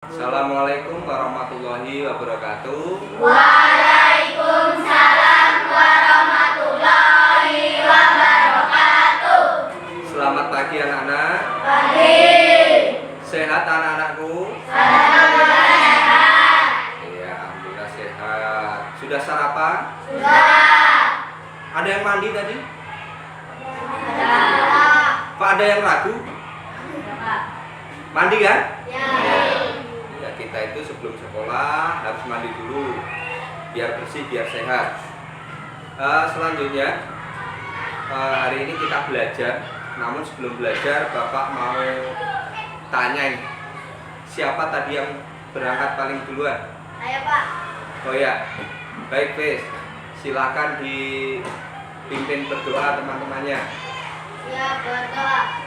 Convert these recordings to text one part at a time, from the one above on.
Assalamualaikum warahmatullahi wabarakatuh. Waalaikumsalam warahmatullahi wabarakatuh. Selamat pagi anak-anak. Pagi. Sehat anak-anakku? Alhamdulillah sehat. Iya, alhamdulillah sehat. Sudah sarapan? Sudah. Ada yang mandi tadi? Ada. Pak, ada yang ragu? Mandi kan? Ya. Ya, kita itu sebelum sekolah harus mandi dulu biar bersih, biar sehat. Selanjutnya hari ini kita belajar. Namun sebelum belajar Bapak mau tanya ini, siapa tadi yang berangkat paling duluan? Saya Pak. Oh ya, baik Fes, silakan dipimpin berdoa teman-temannya. Ya, berdoa.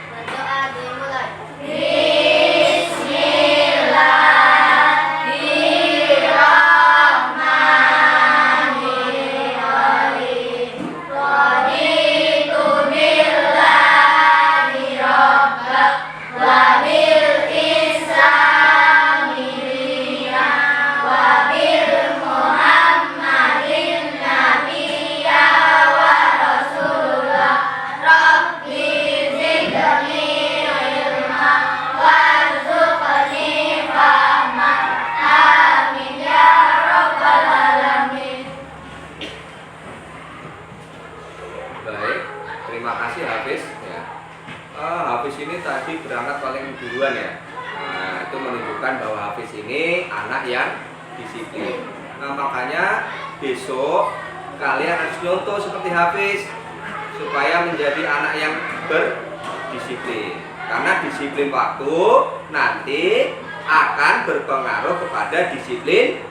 Berdoa dimulai. Bismillahirrahmanirrahim. Raditu billahi rabbak wa bil islami dinan wa bil muhammadin nabiyya wa rasulullah. Rabbi zidni ilma warzuqni fahma. Amin ya rabbal alamin. Baik, terima kasih Hafiz. Ya. Hafiz ini tadi berangkat paling duluan ya. Nah, itu menunjukkan bahwa Hafiz ini anak yang disiplin. Nah, makanya besok kalian harus nyontoh seperti Hafiz supaya menjadi anak yang berdisiplin. Karena disiplin waktu nanti akan berpengaruh kepada disiplin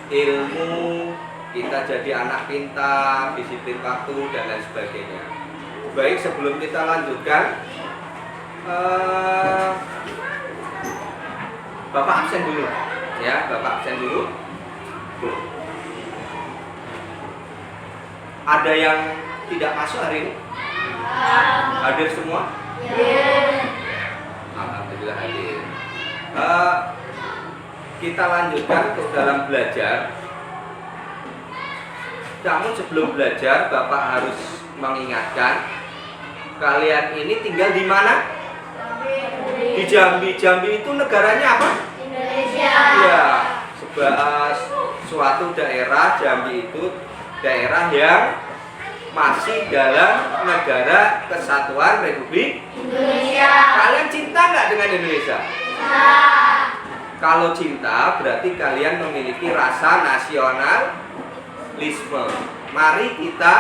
ilmu. Kita jadi anak pintar, disiplin waktu dan lain sebagainya. Baik, sebelum kita lanjutkan, Bapak absen dulu, ya, Bapak absen dulu. Ada yang tidak masuk hari ini? Hadir semua? Alhamdulillah hadir. Kita lanjutkan ke dalam belajar. Namun sebelum belajar, Bapak harus mengingatkan, kalian ini tinggal di mana? Di Jambi. Jambi itu negaranya apa? Indonesia. Ya, suatu daerah. Jambi itu daerah yang masih dalam negara kesatuan Republik Indonesia. Kalian cinta nggak dengan Indonesia? Nah. Kalau cinta berarti kalian memiliki rasa nasionalisme. Mari kita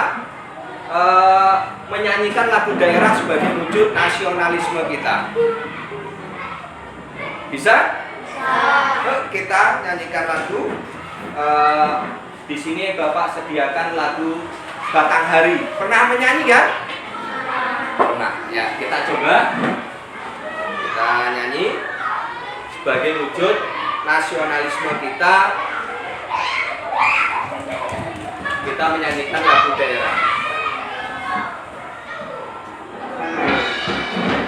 menyanyikan lagu daerah sebagai wujud nasionalisme kita. Bisa? Yuk kita nyanyikan lagu. Di sini Bapak sediakan lagu Batanghari. Pernah menyanyi kan? Pernah. Ya, kita coba. Kita nyanyi sebagai wujud nasionalisme kita. Kita menyanyikan lagu daerah.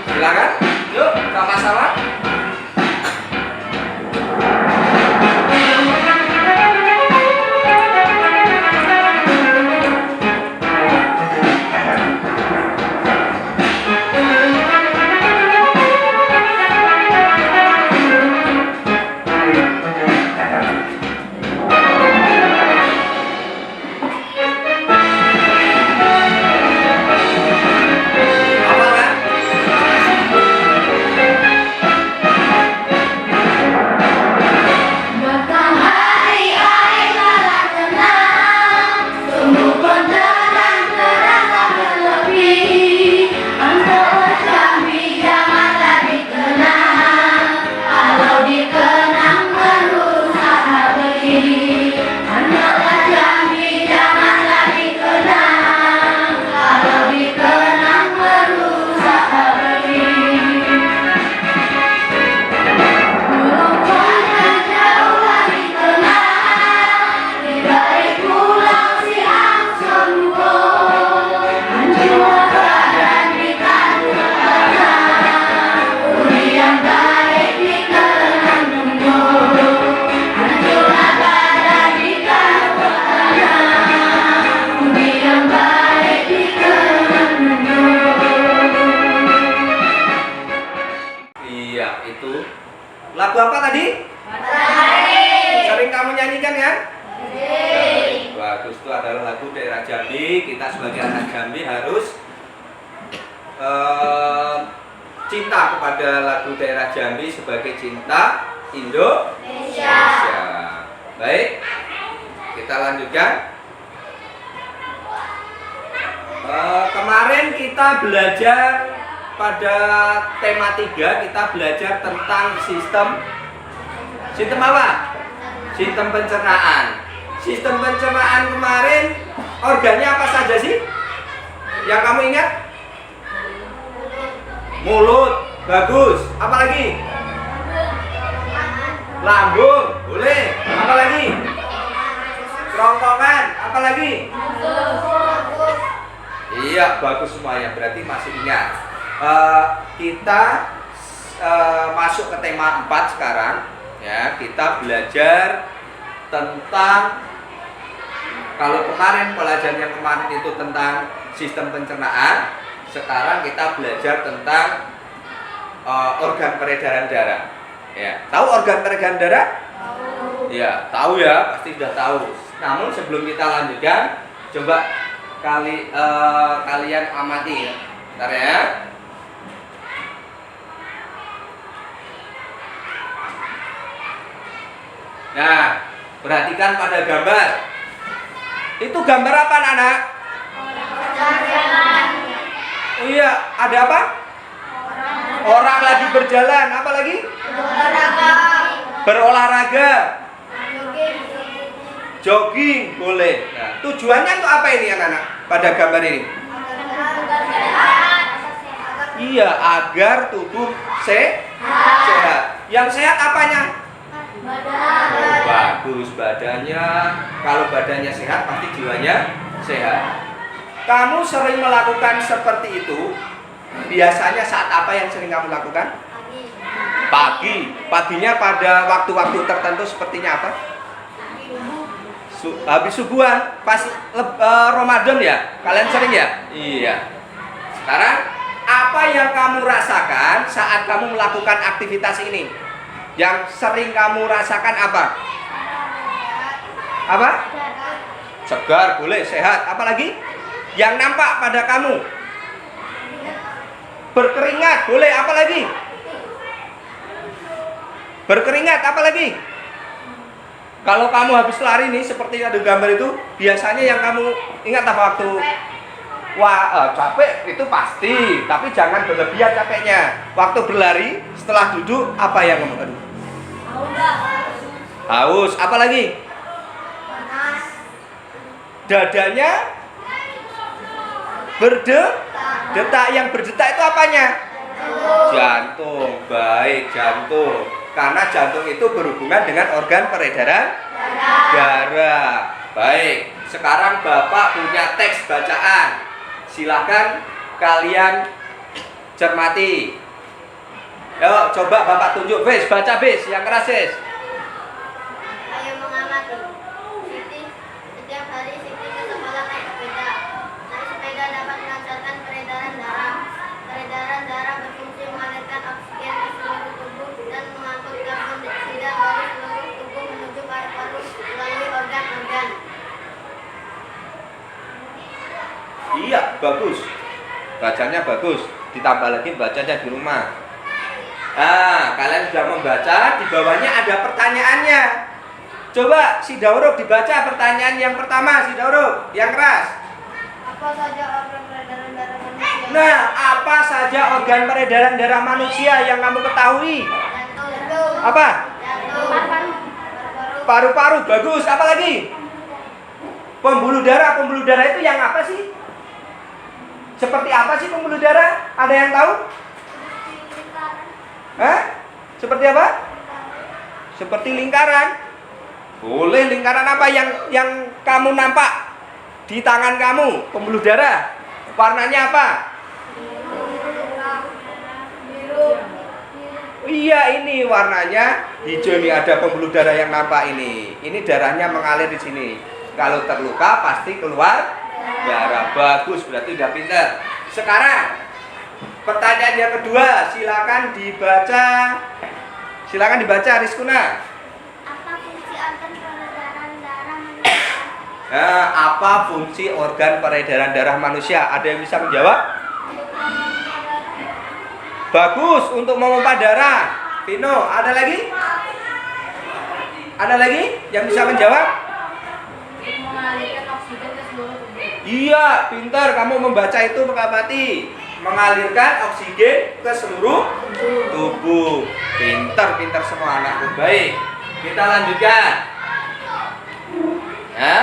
Silakan. Yuk, sama-sama. Apa kan? Lagu apa tadi? Matahari. Sering kamu nyanyikan kan? Sering. Bagus, itu adalah lagu daerah Jambi. Kita sebagai anak Jambi harus cinta kepada lagu daerah Jambi sebagai cinta Indonesia. Baik, kita lanjutkan. Kemarin kita belajar pada tema 3, kita belajar tentang sistem apa? Sistem pencernaan. Sistem pencernaan kemarin organnya apa saja sih? Yang kamu ingat? Mulut, bagus. Apa lagi? Lambung, boleh. Apa lagi? Kerongkongan, apa lagi? Iya, bagus semuanya. Berarti masih ingat. Kita masuk ke tema 4 sekarang. Ya, kita belajar tentang, kalau kemarin pelajaran yang kemarin itu tentang sistem pencernaan, sekarang kita belajar tentang organ peredaran darah. Ya, tahu organ peredaran darah? Tahu. Ya, tahu ya, pasti sudah tahu. Namun sebelum kita lanjutkan, coba kalian amati ya. Bentar ya. Nah, perhatikan pada gambar. Itu gambar apa, anak-anak? Iya, ada apa? Orang lagi berjalan. Apa lagi? Berolahraga. Jogging, boleh. Nah, tujuannya untuk apa ini, anak-anak? Pada gambar ini? Iya, agar tubuh sehat. Yang sehat apanya? Oh, bagus, badannya. Kalau badannya sehat, pasti jiwanya sehat. Kamu sering melakukan seperti itu. Biasanya saat apa yang sering kamu lakukan? Pagi. Paginya pada waktu-waktu tertentu sepertinya apa? Habis subuhan, pas Ramadan ya. Kalian sering ya? Iya. Sekarang apa yang kamu rasakan saat kamu melakukan aktivitas ini? Yang sering kamu rasakan apa? Apa? Segar, boleh, sehat. Apalagi? Yang nampak pada kamu? Berkeringat, boleh. Apalagi? Berkeringat, apalagi? Kalau kamu habis lari nih, seperti ada gambar itu, biasanya yang kamu ingat apa waktu? Capek itu pasti, tapi jangan berlebihan capeknya. Waktu berlari, setelah duduk, apa yang kamu aduh? Haus, apa lagi? Dadanya berdetak. Yang berdetak itu apanya? Jantung. Baik, jantung. Karena jantung itu berhubungan dengan organ peredaran darah. Baik, sekarang Bapak punya teks bacaan. Silakan kalian cermati. Yuk, coba Bapak tunjuk, Bis, baca Bis, yang keras Bis. Ayo mengamati. Setiap hari Siti ke sekolah naik sepeda. Naik sepeda dapat melancarkan peredaran darah. Peredaran darah berfungsi mengalirkan oksigen ke seluruh tubuh dan mengangkut karbon dioksida dari seluruh tubuh menuju paru-paru melalui organ-organ. Iya, bagus. Bacanya bagus. Ditambah lagi bacanya di rumah. Nah, kalian sudah membaca, di bawahnya ada pertanyaannya. Coba si Dauruk dibaca pertanyaan yang pertama, si Dauruk, yang keras. Apa saja organ peredaran darah manusia? Nah, apa saja organ peredaran darah manusia yang kamu ketahui? Jantung. Apa? Jantung. Paru-paru, bagus. Apa lagi? Pembuluh darah. Pembuluh darah itu yang apa sih? Seperti apa sih pembuluh darah? Ada yang tahu? Seperti apa? Seperti lingkaran. Boleh, lingkaran apa yang kamu nampak di tangan kamu? Pembuluh darah. Warnanya apa? Biru. Iya, ini warnanya hijau, ini ada pembuluh darah yang nampak ini. Ini darahnya mengalir di sini. Kalau terluka pasti keluar darah. Bagus, berarti udah pintar. Sekarang pertanyaan yang kedua, silakan dibaca. Silakan dibaca Rizkuna. Apa fungsi organ peredaran darah manusia? Apa fungsi organ peredaran darah manusia? Ada yang bisa menjawab? Bagus, untuk memompa darah. Vino, ada lagi? Ada lagi yang bisa menjawab? Mengalirkan oksigen ke seluruh tubuh. Iya, pintar kamu membaca itu Pekapati. Mengalirkan oksigen ke seluruh tubuh. Pintar semua anakku. Baik, kita lanjutkan. Ya.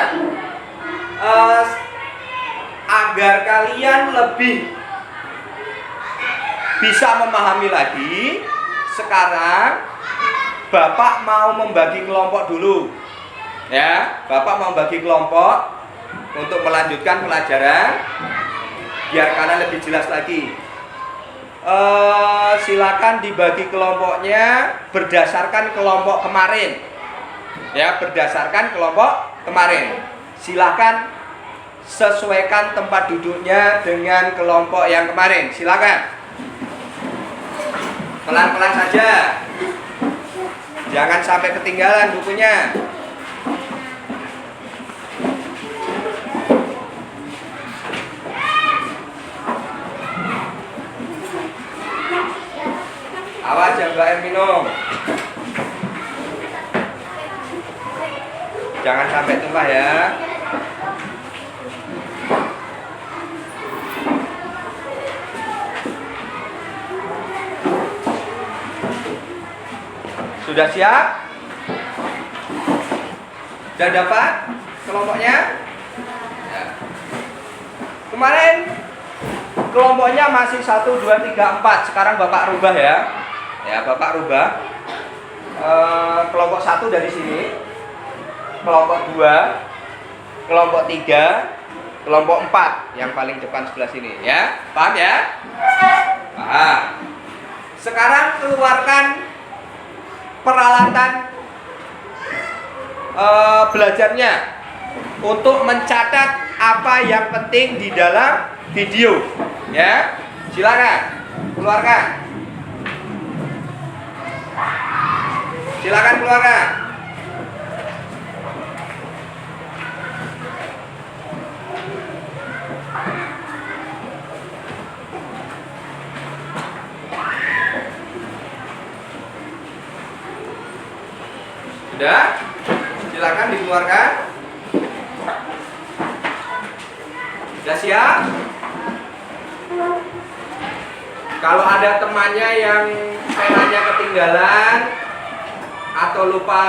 Agar kalian lebih bisa memahami lagi, sekarang Bapak mau membagi kelompok dulu. Ya, Bapak mau bagi kelompok untuk melanjutkan pelajaran biar kalian lebih jelas lagi. Silakan dibagi kelompoknya berdasarkan kelompok kemarin. Ya, berdasarkan kelompok kemarin. Silakan sesuaikan tempat duduknya dengan kelompok yang kemarin. Silakan. Pelan-pelan saja. Jangan sampai ketinggalan bukunya. Awas jaga air minum. Jangan sampai tumpah ya. Sudah siap? Sudah dapat kelompoknya? Ya. Kemarin kelompoknya masih 1, 2, 3, 4. Sekarang Bapak rubah ya. Ya, Bapak rubah. Kelompok 1 dari sini. Kelompok 2, kelompok 3, kelompok 4 yang paling depan sebelah sini ya. Paham ya? Paham. Sekarang keluarkan peralatan belajarnya untuk mencatat apa yang penting di dalam video ya. Silakan keluarkan. Silakan keluarkan. Sudah? Silakan dikeluarkan. Sudah siap? Kalau ada temannya yang penanya ketinggalan atau lupa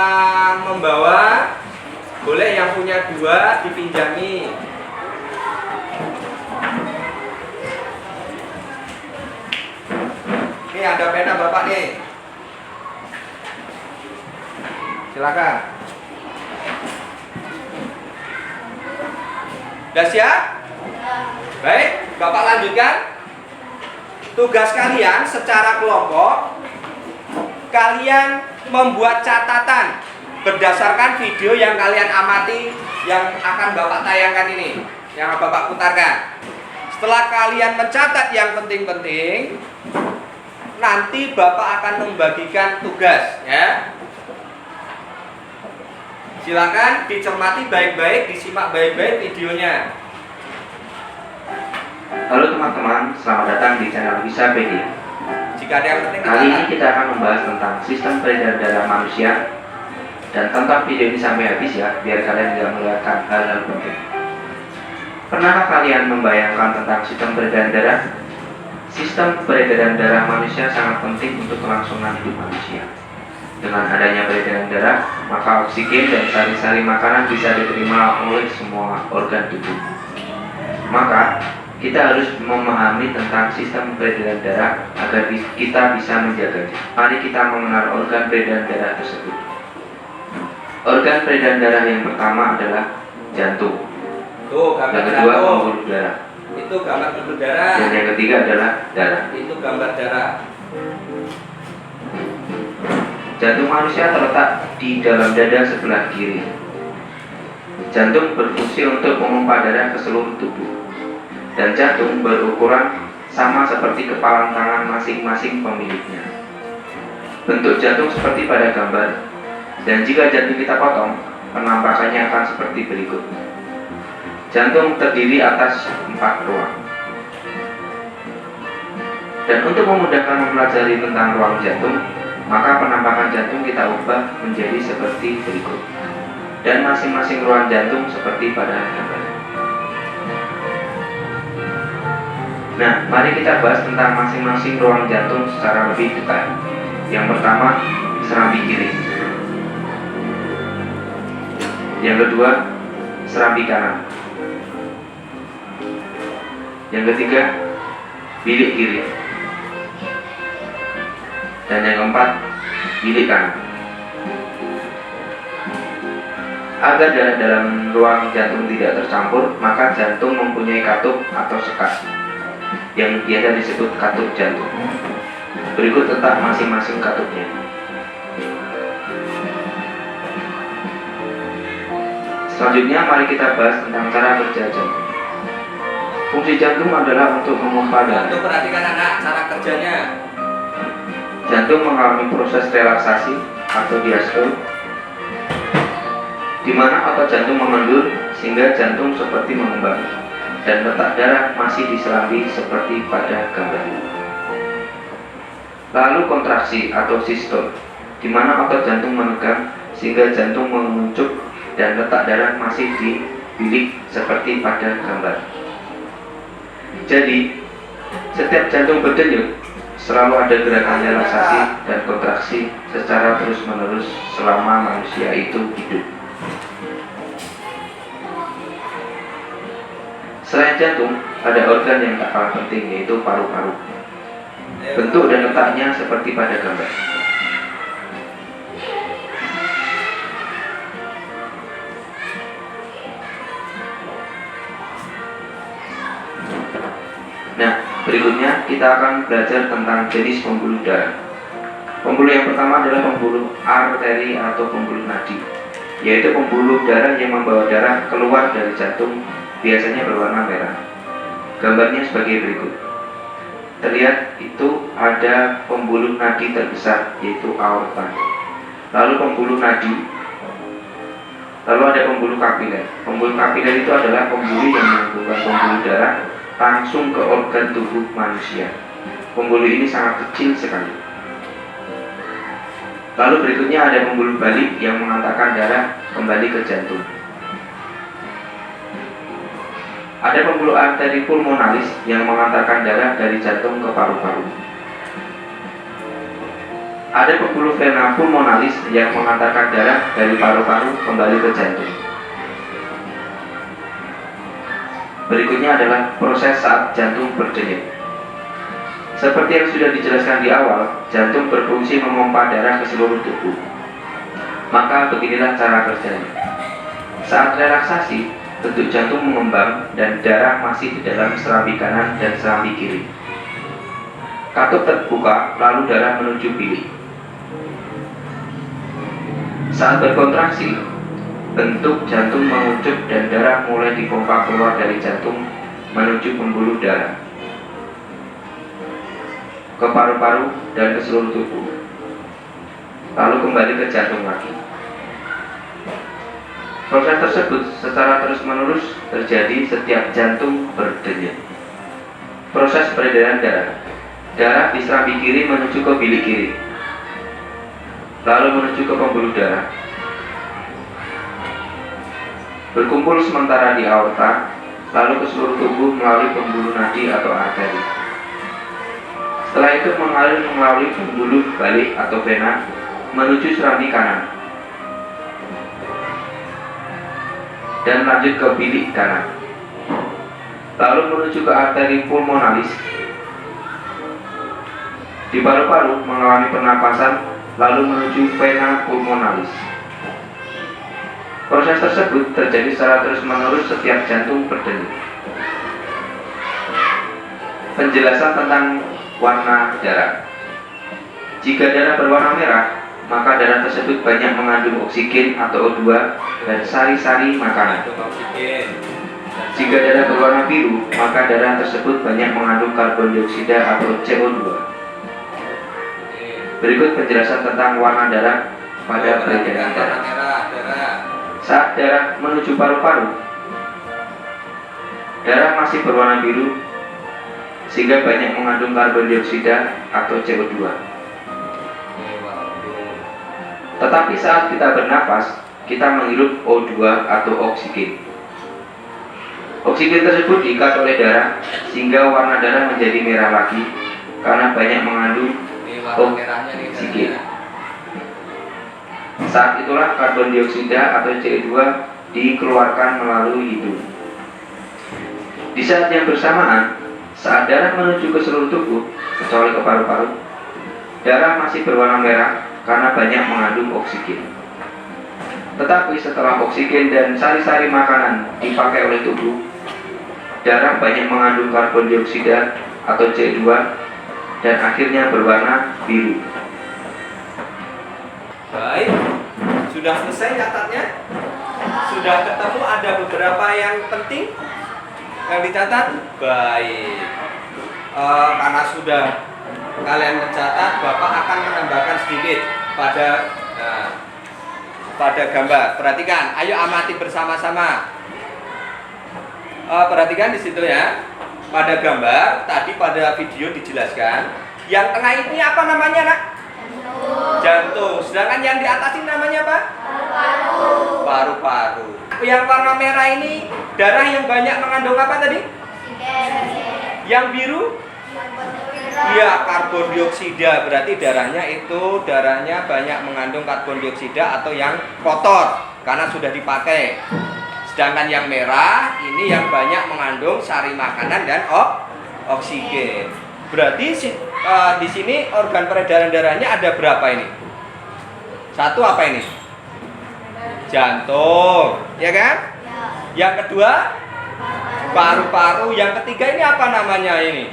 membawa, boleh yang punya 2 dipinjami. Ini ada pena Bapak nih. Silakan. Sudah siap? Baik, Bapak lanjutkan. Tugas kalian secara kelompok, kalian membuat catatan berdasarkan video yang kalian amati yang akan Bapak tayangkan ini, yang Bapak putarkan. Setelah kalian mencatat yang penting-penting, nanti Bapak akan membagikan tugas ya. Silakan dicermati baik-baik, disimak baik-baik videonya. Halo teman-teman, selamat datang di channel Wisapedia. Jika ada yang penting, Kali ini kita akan membahas tentang sistem peredaran darah manusia. Dan tonton video ini sampai habis ya, biar kalian tidak melewatkan hal-hal penting. Pernahkah kalian membayangkan tentang sistem peredaran darah? Sistem peredaran darah manusia sangat penting untuk kelangsungan hidup manusia. Dengan adanya peredaran darah, maka oksigen dan sari-sari makanan bisa diterima oleh semua organ tubuh. Maka, kita harus memahami tentang sistem peredaran darah agar kita bisa menjaganya. Mari kita mengenal organ peredaran darah tersebut. Organ peredaran darah yang pertama adalah jantung. Tuh, gambar Yang kedua jantung. pembuluh darah. Itu gambar pembuluh darah. Dan yang ketiga adalah darah. Itu gambar darah. Jantung manusia terletak di dalam dada sebelah kiri. Jantung berfungsi untuk memompa darah ke seluruh tubuh. Dan jantung berukuran sama seperti kepalan tangan masing-masing pemiliknya. bentuk jantung seperti pada gambar, dan jika jantung kita potong, penampakannya akan seperti berikut. Jantung terdiri atas 4 ruang. Dan untuk memudahkan mempelajari tentang ruang jantung, maka penampakan jantung kita ubah menjadi seperti berikut. Dan masing-masing ruang jantung seperti pada gambar. Nah, mari kita bahas tentang masing-masing ruang jantung secara lebih detail. Yang pertama, serambi kiri. Yang kedua, serambi kanan. Yang ketiga, bilik kiri. Dan yang keempat, bilik kanan. Agar darah dalam ruang jantung tidak tercampur, maka jantung mempunyai katup atau sekat yang biasa disebut katup jantung. Berikut letak masing-masing katupnya. Selanjutnya mari kita bahas tentang cara kerja jantung. Fungsi jantung adalah untuk memompa darah. Jantung, perhatikan anak cara kerjanya. Jantung mengalami proses relaksasi atau diastole, di mana otot jantung mengendur sehingga jantung seperti mengembang, dan letak darah masih di serambi seperti pada gambar. Lalu kontraksi atau sistole, di mana otot jantung menegang sehingga jantung menguncup dan letak darah masih di bilik seperti pada gambar. Jadi, setiap jantung berdenyut selalu ada gerakan relaksasi dan kontraksi secara terus-menerus selama manusia itu hidup. Selain jantung, ada organ yang tak kalah penting, yaitu paru-paru. Bentuk dan letaknya seperti pada gambar. Nah, berikutnya kita akan belajar tentang jenis pembuluh darah. Pembuluh yang pertama adalah pembuluh arteri atau pembuluh nadi, yaitu pembuluh darah yang membawa darah keluar dari jantung, biasanya berwarna merah. Gambarnya sebagai berikut. Terlihat itu ada pembuluh nadi terbesar, yaitu aorta. Lalu pembuluh nadi, lalu ada pembuluh kapiler. Pembuluh kapiler itu adalah pembuluh yang menghubungkan pembuluh darah langsung ke organ tubuh manusia. Pembuluh ini sangat kecil sekali. Lalu berikutnya ada pembuluh balik yang mengantarkan darah kembali ke jantung. Ada pembuluh arteri pulmonalis yang mengantarkan darah dari jantung ke paru-paru. Ada pembuluh vena pulmonalis yang mengantarkan darah dari paru-paru kembali ke jantung. Berikutnya adalah proses saat jantung berdenyut. Seperti yang sudah dijelaskan di awal, jantung berfungsi memompa darah ke seluruh tubuh. Maka beginilah cara kerjanya. Saat relaksasi, bentuk jantung mengembang dan darah masih di dalam serambi kanan dan serambi kiri. Katup terbuka, lalu darah menuju bilik. Saat berkontraksi, bentuk jantung mengucup dan darah mulai dipompa keluar dari jantung menuju pembuluh darah, ke paru-paru dan ke seluruh tubuh, lalu kembali ke jantung lagi. Proses tersebut secara terus-menerus terjadi setiap jantung berdenyut. Proses peredaran darah. Darah di serambi kiri menuju ke bilik kiri, lalu menuju ke pembuluh darah, berkumpul sementara di aorta, lalu ke seluruh tubuh melalui pembuluh nadi atau arteri. Setelah itu mengalir melalui pembuluh balik atau vena menuju serambi kanan dan lanjut ke bilik kanan, lalu menuju ke arteri pulmonalis. Di paru-paru mengalami pernapasan, lalu menuju vena pulmonalis. Proses tersebut terjadi secara terus-menerus setiap jantung berdenyut. Penjelasan tentang warna darah. Jika darah berwarna merah, maka darah tersebut banyak mengandung oksigen atau O2 dan sari-sari makanan. Jika darah berwarna biru, maka darah tersebut banyak mengandung karbon dioksida atau CO2. Berikut penjelasan tentang warna darah pada peredaran darah. Warna merah darah. Saat darah menuju paru-paru, darah masih berwarna biru sehingga banyak mengandung karbon dioksida atau CO2. Tetapi saat kita bernafas, kita menghirup O2 atau oksigen. Oksigen tersebut diikat oleh darah sehingga warna darah menjadi merah lagi karena banyak mengandung oksigen. Saat itulah karbon dioksida atau CO2 dikeluarkan melalui hidung. Di saat yang bersamaan, saat darah menuju ke seluruh tubuh, kecuali ke paru-paru, darah masih berwarna merah karena banyak mengandung oksigen. Tetapi setelah oksigen dan sari-sari makanan dipakai oleh tubuh, darah banyak mengandung karbon dioksida atau CO2 dan akhirnya berwarna biru. Baik, sudah selesai catatnya? Sudah ketemu ada beberapa yang penting yang dicatat? Baik. Karena sudah kalian mencatat, Bapak akan menambahkan sedikit pada gambar. Perhatikan, ayo amati bersama-sama. Perhatikan di situ ya. Pada gambar tadi pada video dijelaskan, yang tengah ini apa namanya, Nak? Jantung. Sedangkan yang di atas ini namanya apa? Paru-paru. Paru-paru. Yang warna merah ini darah yang banyak mengandung apa tadi? Yang biru? Iya, karbon dioksida. Berarti darahnya banyak mengandung karbon dioksida atau yang kotor karena sudah dipakai. Sedangkan yang merah ini yang banyak mengandung sari makanan dan oksigen. Berarti di sini organ peredaran darahnya ada berapa ini? Satu apa ini? Jantung, ya kan? Yang kedua paru-paru. Yang ketiga ini apa namanya ini?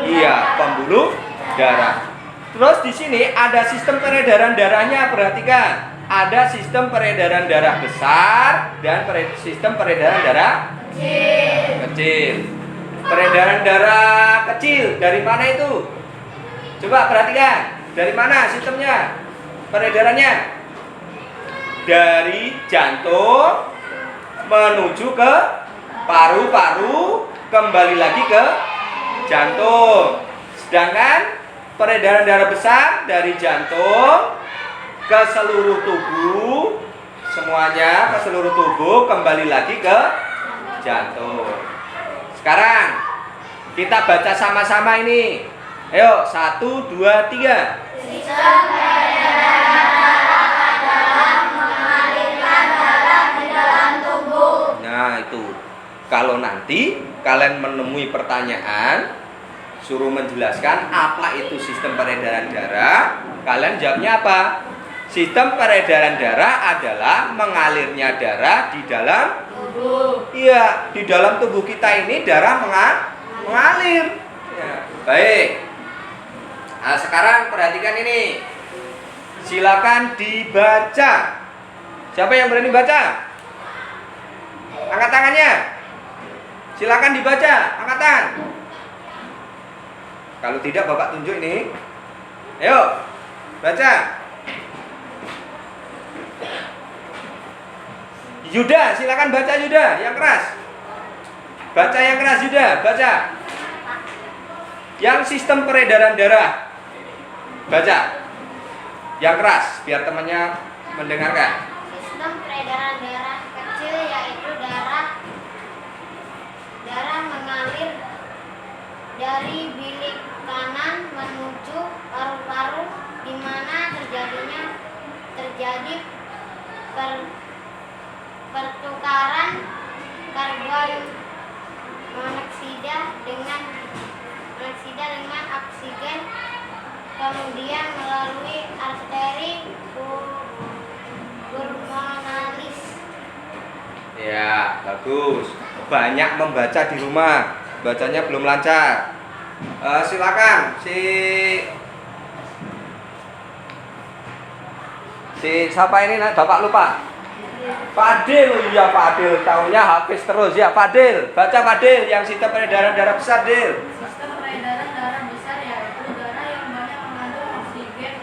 Iya, pembuluh darah. Terus di sini ada sistem peredaran darahnya. Perhatikan, ada sistem peredaran darah besar dan sistem peredaran darah kecil. Peredaran darah kecil dari mana itu? Coba perhatikan, dari mana sistemnya? Peredarannya dari jantung menuju ke paru-paru, kembali lagi ke jantung. Sedangkan peredaran darah besar dari jantung ke seluruh tubuh, semuanya ke seluruh tubuh, kembali lagi ke jantung. Sekarang kita baca sama-sama ini. Ayo, 1, 2, 3. Sistem peredaran darah adalah mengalirkan darah di dalam tubuh. Nah, itu. Kalau nanti kalian menemui pertanyaan, suruh menjelaskan apa itu sistem peredaran darah, kalian jawabnya apa? Sistem peredaran darah adalah mengalirnya darah di dalam tubuh. Iya, di dalam tubuh kita ini darah mengalir. Ya, baik. Nah, sekarang perhatikan ini. Silakan dibaca. Siapa yang berani baca? Angkat tangannya. Silakan dibaca, angkat tangan. Kalau tidak Bapak tunjuk ini. Ayo, baca. Yuda, silakan baca Yuda, yang keras. Baca yang keras Yuda, baca. Yang sistem peredaran darah. Baca. Yang keras, biar temannya mendengarkan. Sistem peredaran darah kecil yaitu darah mengalir dari bilik kanan menuju paru-paru, di mana terjadi pertukaran karbon monoksida dengan oksigen, kemudian melalui arteri pulmonalis. Ya, bagus. Banyak membaca di rumah. Bacanya belum lancar. Silakan si siapa ini, Bapak lupa. Fadil, iya Fadil, tahunya habis terus ya. Fadil, baca Fadil yang sistem peredaran darah besar, Dil. Sistem peredaran darah besar yaitu darah yang banyak mengandung oksigen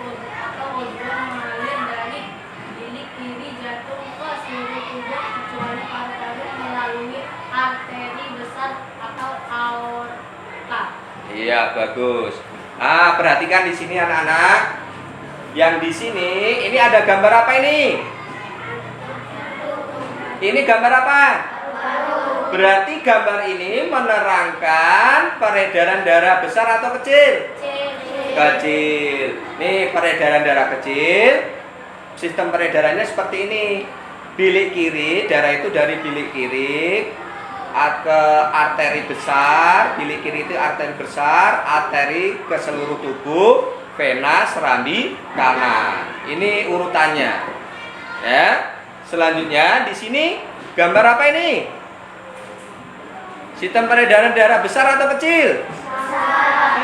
Ya, bagus. Nah, perhatikan di sini anak-anak. Yang di sini, ini ada gambar apa ini? Ini gambar apa? Berarti gambar ini menerangkan peredaran darah besar atau kecil? Kecil. Nih, peredaran darah kecil. Sistem peredarannya seperti ini. Bilik kiri, darah itu dari bilik kiri ke arteri besar. Bilik kiri itu arteri besar, arteri ke seluruh tubuh, vena serambi kanan. Ini urutannya. Ya. Selanjutnya di sini gambar apa ini? Sistem peredaran darah besar atau kecil?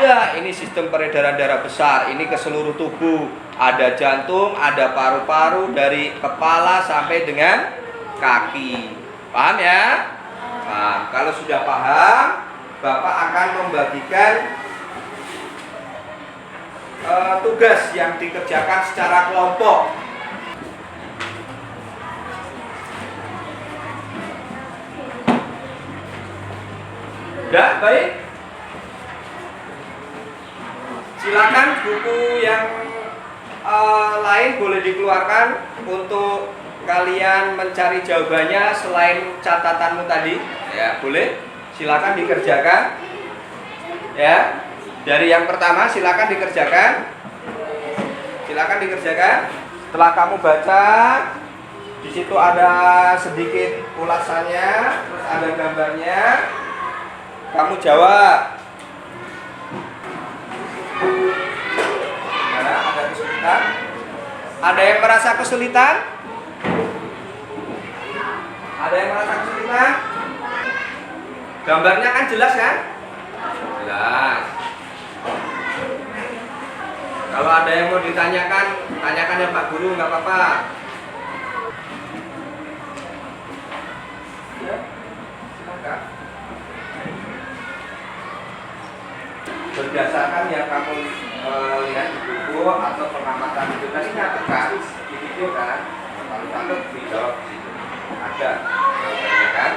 Ya, ini sistem peredaran darah besar. Ini ke seluruh tubuh. Ada jantung, ada paru-paru dari kepala sampai dengan kaki. Paham ya? Nah, kalau sudah paham, Bapak akan membagikan tugas yang dikerjakan secara kelompok. Udah, baik? Silakan buku yang lain boleh dikeluarkan untuk kalian mencari jawabannya selain catatanmu tadi. Ya, boleh. Silakan dikerjakan. Ya. Dari yang pertama silakan dikerjakan. Silakan dikerjakan. Setelah kamu baca, di situ ada sedikit ulasannya, terus ada gambarnya. Kamu jawab. Gimana? Ada kesulitan? Ada yang merasa kesulitan? Ada yang merasa kesulitan? Gambarnya kan jelas kan? Jelas. Kalau ada yang mau ditanyakan, tanyakan ya Pak Guru, nggak apa-apa. Ya, silakan. Berdasarkan yang kamu lihat di buku atau pengamatan itu tadi nyatakan di video kan, kalau takut dijawab di situ. Ada jawabannya kan?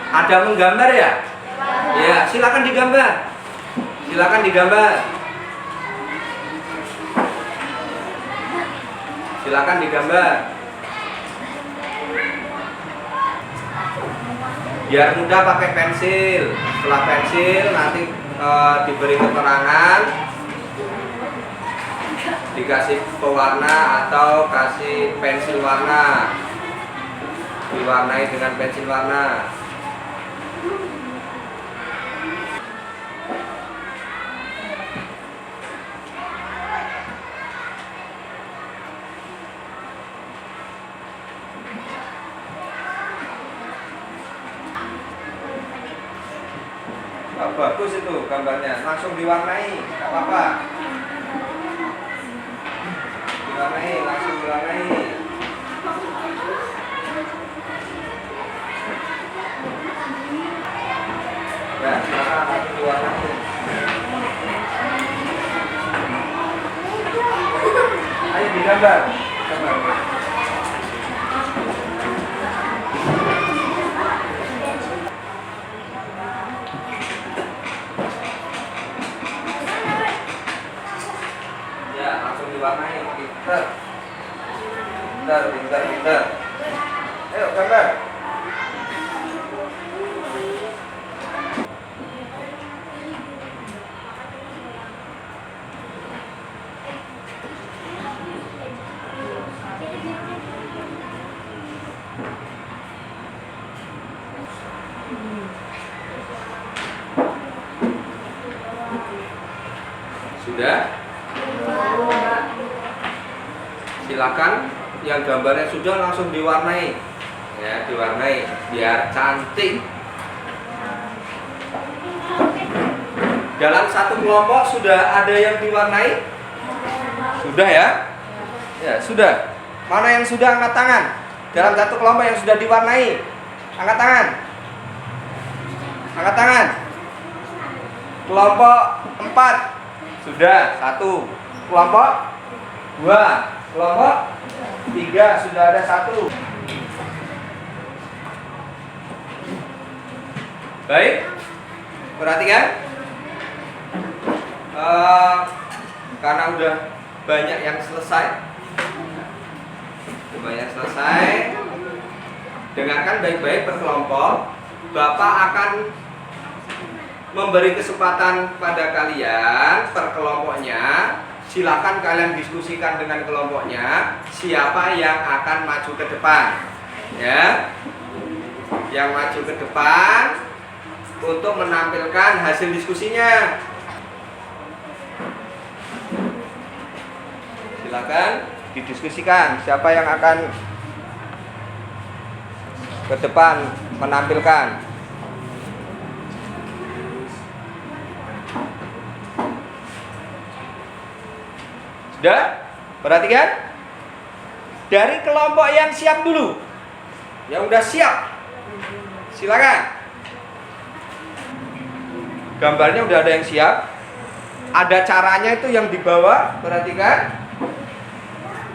Ada menggambar ya? Ya, silakan digambar. Silakan digambar. Silakan digambar. Biar mudah pakai pensil. Setelah pensil nanti diberi keterangan, dikasih pewarna atau kasih pensil warna, diwarnai dengan pensil warna. Oh, bagus itu gambarnya, langsung diwarnai, nggak apa-apa. Diwarnai, langsung diwarnai. Ya, silakan langsung diwarnai. Ayo digambar. Gambar. Diwarnai, pinter. Ayo gambar. Sudah? Silakan yang gambarnya sudah langsung diwarnai. Ya, diwarnai biar cantik. Dalam satu kelompok sudah ada yang diwarnai? Sudah ya? Ya, sudah. Mana yang sudah angkat tangan? Dalam satu kelompok yang sudah diwarnai. Angkat tangan. Angkat tangan. Kelompok 4 sudah 1. Kelompok 2. Kelompok 3 sudah ada 1. Baik. perhatikan. Karena udah banyak yang selesai, dengarkan baik-baik berkelompok. Bapak akan memberi kesempatan pada kalian per kelompoknya. Silakan kalian diskusikan dengan kelompoknya siapa yang akan maju ke depan, ya. Yang maju ke depan untuk menampilkan hasil diskusinya. Silakan didiskusikan siapa yang akan ke depan menampilkan. Sudah? Perhatikan. Dari kelompok yang siap dulu. Yang udah siap. Silakan. Gambarnya udah ada yang siap. Ada caranya itu yang di bawah. Perhatikan.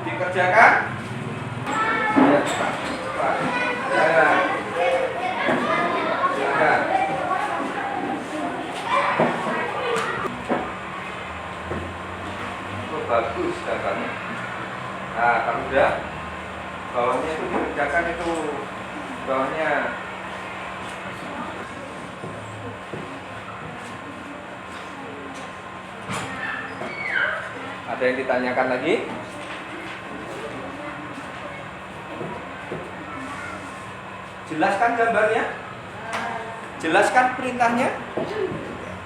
Dikerjakan. Ya, cepat. Ya. Silakan. Bagus gambarnya. Nah, kalau udah bawahnya itu dikerjakan itu bawahnya. Ada yang ditanyakan lagi? Jelaskan gambarnya. Jelaskan perintahnya.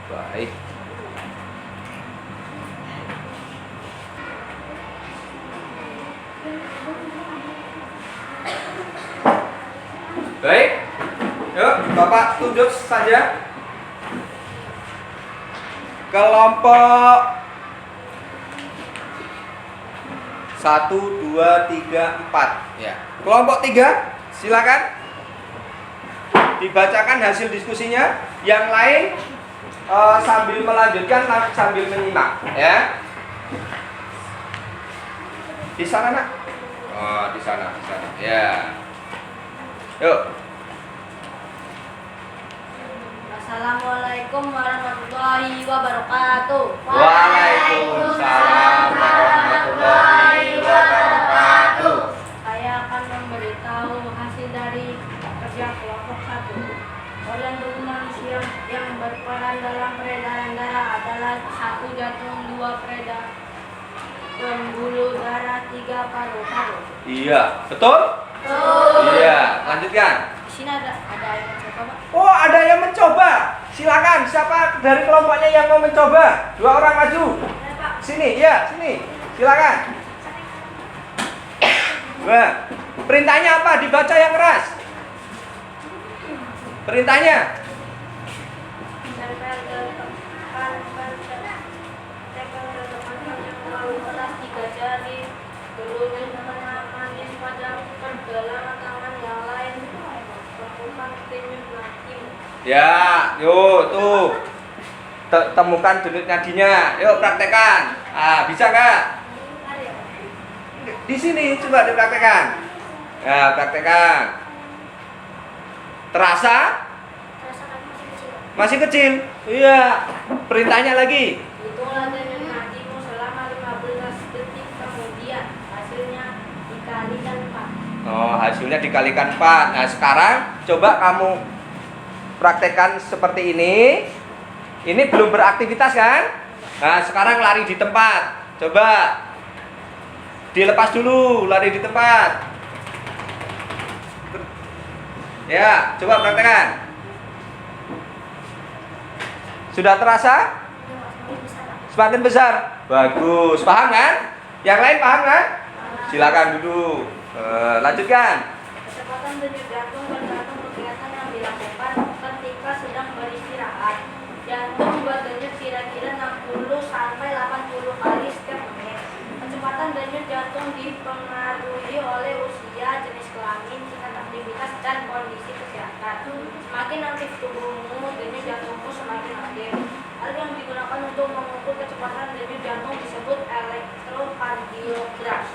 Baik. Baik. Yuk, Bapak tunjuk saja. Kelompok 1, 2, 3, 4. Ya. Kelompok 3, silakan. Dibacakan hasil diskusinya. Yang lain sambil melanjutkan, sambil menyimak, ya. Di sana, Nak. Oh, di sana. Ya. Yuk. Assalamualaikum warahmatullahi wabarakatuh. Waalaikumsalam warahmatullahi wabarakatuh. Saya akan memberitahu hasil dari kerja kelompok 1. Organ tubuh manusia yang berperan dalam peredaran darah adalah 1 jantung, 2 peredaran pembuluh darah, 3 paru-paru. Iya, betul? Iya, lanjutkan. Di sini ada yang mencoba, Pak. Oh, ada yang mencoba. Silakan, siapa dari kelompoknya yang mau mencoba? 2 orang maju. Sini, ya, sini. Silakan. Nah, perintahnya apa? Dibaca yang keras. Perintahnya. Ya, yuk tuh temukan denyut nadinya. Yuk praktekkan. Bisa nggak? Di sini coba dipraktekkan. Ya, praktekkan. Terasa? Masih kecil. Iya. Perintahnya lagi. Hitunglah denyut nadimu selama 15 detik, kemudian hasilnya dikalikan 4. Oh, hasilnya dikalikan 4. Nah, sekarang coba kamu praktekkan seperti ini. Ini belum beraktivitas kan? Nah, sekarang lari di tempat. Coba dilepas dulu, lari di tempat. Ya, coba praktekkan. Sudah terasa? Semakin besar. Bagus. Paham kan? Yang lain paham kan? Silakan duduk. Lanjutkan. Kecepatan denyut jantung tergantung kegiatan yang dilakukan ketika sedang beristirahat. Jantung berdenyut kira-kira 60 sampai 80 kali setiap menit. Kecepatan denyut jantung dipengaruhi oleh usia, jenis kelamin, tingkat aktivitas, dan kondisi kesehatan. Semakin aktif tubuhmu, denyut jantungmu semakin aktif. Alat yang digunakan untuk mengukur kecepatan denyut jantung disebut elektrokardiograf.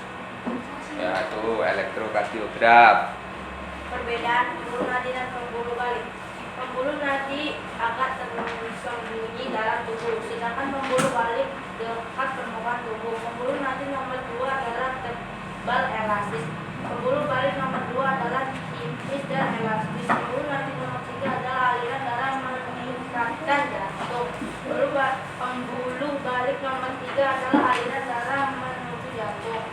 Ya, itu elektrokardiograf. Perbedaan pembuluh nadi dan pembuluh balik. Pembuluh nadi agak tersembunyi dalam tubuh, sedangkan pembuluh balik dekat permukaan tubuh. Pembuluh nadi nomor 2 adalah tebal elastis. Pembuluh balik nomor 2 adalah tipis dan elastis. Pembuluh nadi nomor 3 adalah aliran darah meningkatkan jantung. Pembuluh balik nomor 3 adalah aliran darah menuju jantung.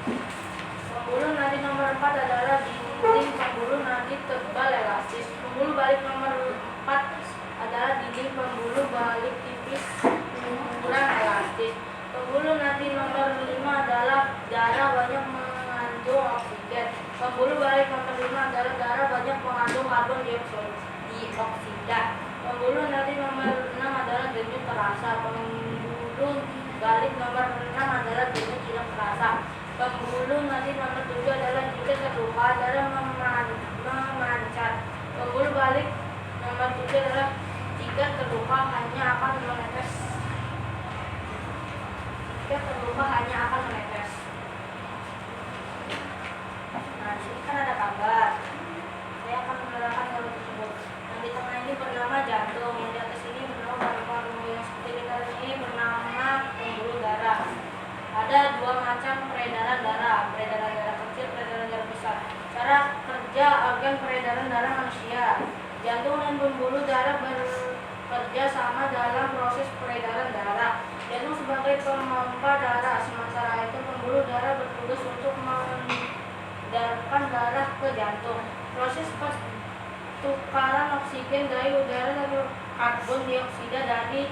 Pembuluh nadi nomor 4 adalah dinding pembuluh nadi tebal elastis. Pembuluh balik nomor 4 adalah dinding pembuluh balik tipis kurang elastis. Pembuluh nadi nomor 5 adalah darah banyak mengandung oksigen. Pembuluh balik nomor 5 adalah darah banyak mengandung karbon dioksida. Pembuluh nadi nomor 6 adalah denyut terasa. Pembuluh balik nomor 6 adalah denyut tidak terasa. Pembuluh nadi nomor 7 adalah jika terluka darah memancar. Pembuluh balik nomor 7 adalah jika terluka hanya akan menetes. Jika terluka hanya akan menetes. Nah, di sini kan ada gambar. Saya akan menerangkan gambar tersebut. Yang di tengah ini bernama jantung, yang di atas ini bernama paru-paru, yang seperti di atas ini bernama pembuluh darah. Ada dua macam peredaran darah kecil, peredaran darah besar. Cara kerja organ peredaran darah manusia. Jantung dan pembuluh darah bekerja sama dalam proses peredaran darah. Jantung sebagai pemompa darah, sementara itu pembuluh darah bertugas untuk mengedarkan darah ke jantung. Proses pertukaran oksigen dari udara dan karbon dioksida dari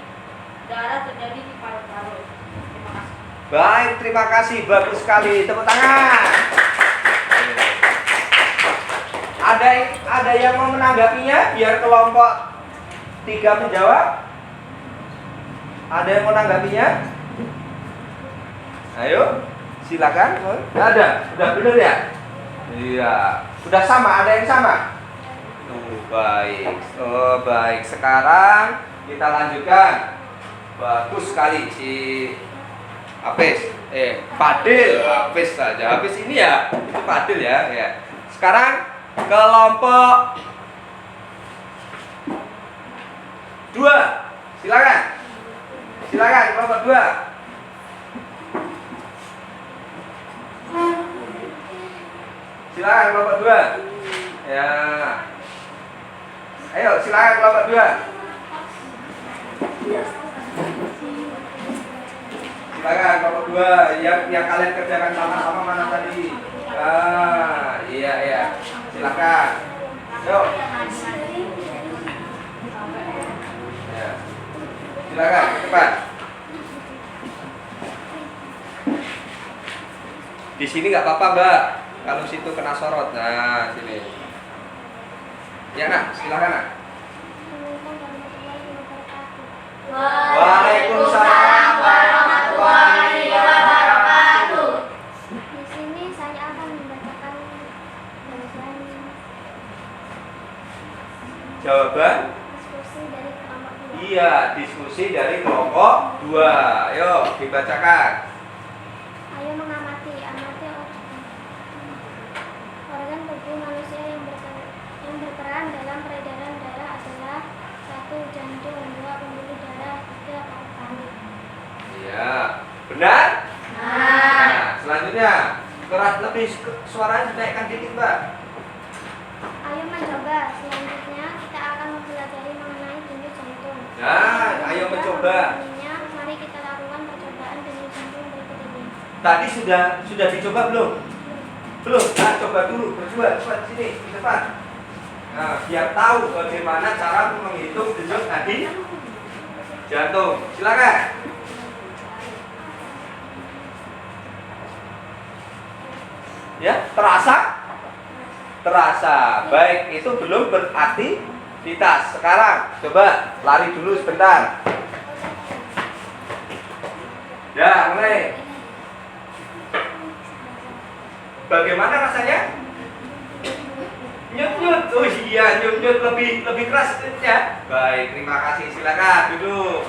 darah terjadi di paru-paru. Terima kasih. Baik, terima kasih. Bagus sekali. Tepuk tangan. Ada yang mau menanggapinya biar kelompok 3 menjawab? Ada yang mau menanggapinya? Ayo, silakan. Ada, udah bener ya? Iya, udah sama. Ada yang sama? Baik. Oh, baik. Sekarang kita lanjutkan. Bagus sekali si Hafiz. Fadil. Hafiz saja. Hafiz ini ya, itu Fadil ya. Sekarang kelompok 2. Silakan. Silakan kelompok 2. Silakan kelompok 2. Ya. Ayo silakan kelompok 2. Silakan kelompok 2 yang kalian kerjakan sama-sama mana tadi? Iya. Silakan. Yuk. Ya. Silakan cepat. Di sini nggak apa-apa, Mbak. Kalau situ kena sorot. Nah, sini. Ya, Nak. Silakan, Nak. Waalaikumsalam warahmatullahi wabarakatuh. Di sini saya akan membacakan Jawaban? diskusi dari kelompok 2. Iya, diskusi dari kelompok 2. Ayo, dibacakan. Ayo mengamati organ tubuh manusia yang berperan dalam peredaran darah adalah 1. Jantung, 2. Pembuluh darah, 3. Paru-paru. Iya, benar? Nah, selanjutnya keras lebih suaranya dinaikkan dikit, Mbak. Ayo mencoba. Selanjutnya kita akan mempelajari mengenai denyut jantung. Nah, ayo mencoba. Mari kita lakukan percobaan denyut jantung berikut ini. Tadi sudah dicoba belum? Belum. Nah, coba dulu berdua, cepat sini di depan. Nah, biar tahu bagaimana cara menghitung denyut nadi jantung. Silakan. Ya, terasa? Terasa. Baik, itu belum beraktivitas. Sekarang coba lari dulu sebentar. Ya, mulai. Bagaimana rasanya? Nyut-nyut. Oh iya, nyut-nyut lebih keras ya. Baik, terima kasih. Silakan duduk.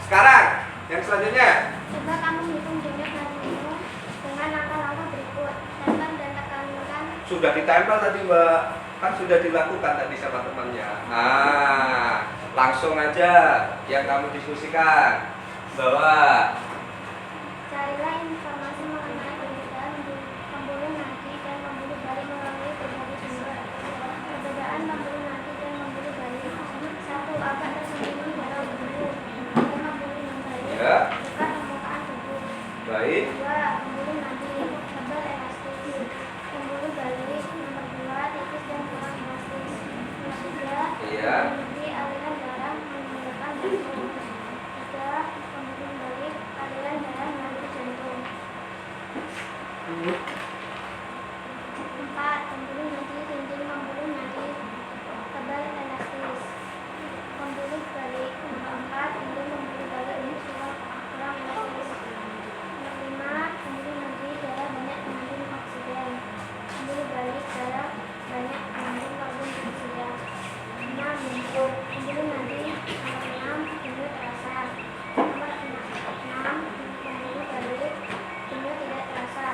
Sekarang yang selanjutnya. Coba kamu hitung denyut nadimu dengan langkah-langkah berikut. Tempel dan tekankan. Sudah ditempel tadi, Mbak. Kan sudah dilakukan tadi sama temannya. Nah, langsung aja yang kamu diskusikan. Bawa. Carilah informasi mengenai perbedaan pembuluh nadi dan pembuluh balik melalui berbagai sumber. Perbedaan pembuluh nadi dan pembuluh balik. 1. Agak tersembunyi dalam tubuh. Pembuluh yang baik Ya. dekat permukaan tubuh. Baik. 2. Pembuluh nadi tebal elastis. Pembuluh balik nomor 2 tipis dan kurang elastis. Nomor 3. Iya. Memiliki aliran darah menggunakan jantung. 3. Pembuluh balik aliran darah melalui jantung. 4. Pembuluh nadi dinding pembuluh nadi tebal elastis. Pembuluh balik nomor 4 dinding pembuluh balik ini kurang elastis. Nomor 5. Pembuluh nadi darah banyak mengandung oksigen. Pembuluh balik darah banyak mengandung karbon dioksida. 6. Pembuluh nadi nomor 6 denyut terasa. Nomor 6. Pembuluh balik denyut tidak terasa.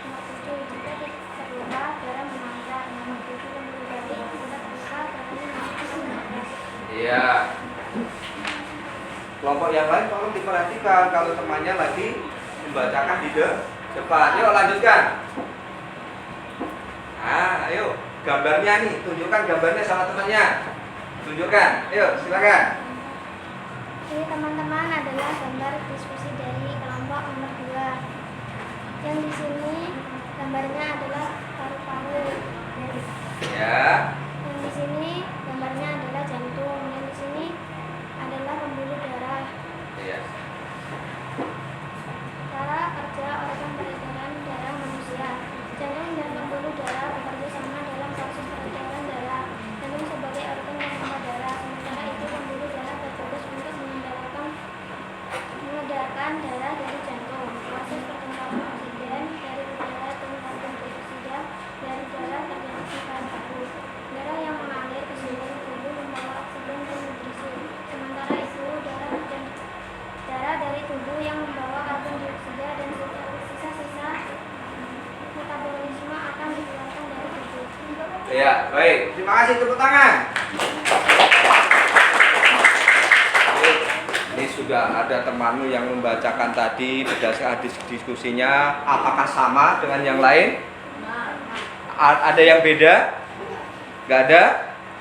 Nomor 7. Jika terluka darah memancar. Nomor 7. Pembuluh balik tidak terluka darahnya memancar. Iya. Kelompok yang lain tolong diperhatikan kalau temannya lagi membacakan di depan. Yuk lanjutkan. Nah, ayo gambarnya nih, tunjukkan gambarnya sama temannya. Tunjukkan. Ayo, silakan. Ini teman-teman adalah gambar diskusi dari kelompok nomor 2. Yang di sini gambarnya adalah paru-paru. Ya. Yang di sini gambarnya adalah jantung. Yang di sini adalah pembuluh darah. Iya. Cara kerja organ peredaran darah manusia. Jantung dan pembuluh darah bekerja sama dalam proses peredaran darah. Jantung sebagai organ yang memompa darah. Sementara itu pembuluh darah bertugas untuk mengedarkan darah dari jantung. Proses pertukaran oksigen dari udara dan karbon dioksida dari darah terjadi di paru-paru. Darah yang mengalir ke seluruh tubuh membawa oksigen dan nutrisi. Sementara itu darah dari tubuh yang membawa karbon dioksida dan sisa-sisa metabolisme akan dikeluarkan dari tubuh. Ya, baik. Terima kasih, tepuk tangan. Ini sudah ada temanmu yang membacakan tadi berdasarkan diskusinya. Apakah sama dengan yang lain? Ada yang beda? Gak ada?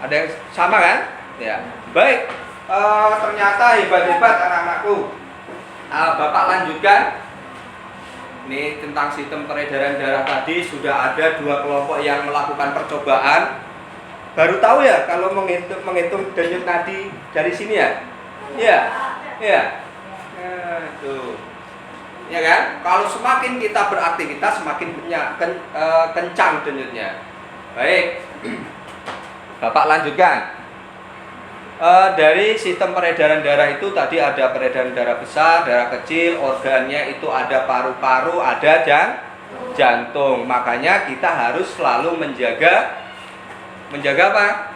Ada yang sama kan? Ya. Baik. Ternyata hebat-hebat anak-anakku. Bapak lanjutkan. Ini tentang sistem peredaran darah tadi sudah ada 2 kelompok yang melakukan percobaan. Baru tahu ya kalau menghitung denyut nadi dari sini ya? Iya. Iya. Nah, tuh. Ya kan? Kalau semakin kita beraktivitas semakin kencang denyutnya. Baik. Bapak lanjutkan. Dari sistem peredaran darah itu tadi ada peredaran darah besar, darah kecil, organnya itu ada paru-paru, ada jantung. Makanya kita harus selalu menjaga apa?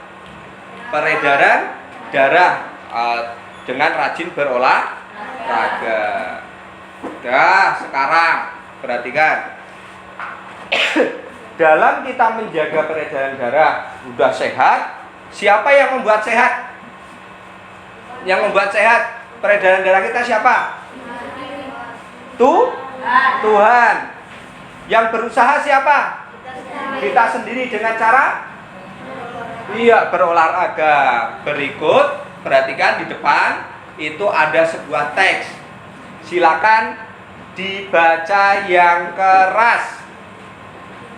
Peredaran darah dengan rajin berolahraga. Nah, sekarang perhatikan. Dalam kita menjaga peredaran darah sudah sehat, siapa yang membuat sehat? Yang membuat sehat peredaran darah kita siapa? Tuhan. Yang berusaha siapa? Kita sendiri dengan cara berolahraga. Berikut perhatikan di depan itu ada sebuah teks. Silakan dibaca yang keras.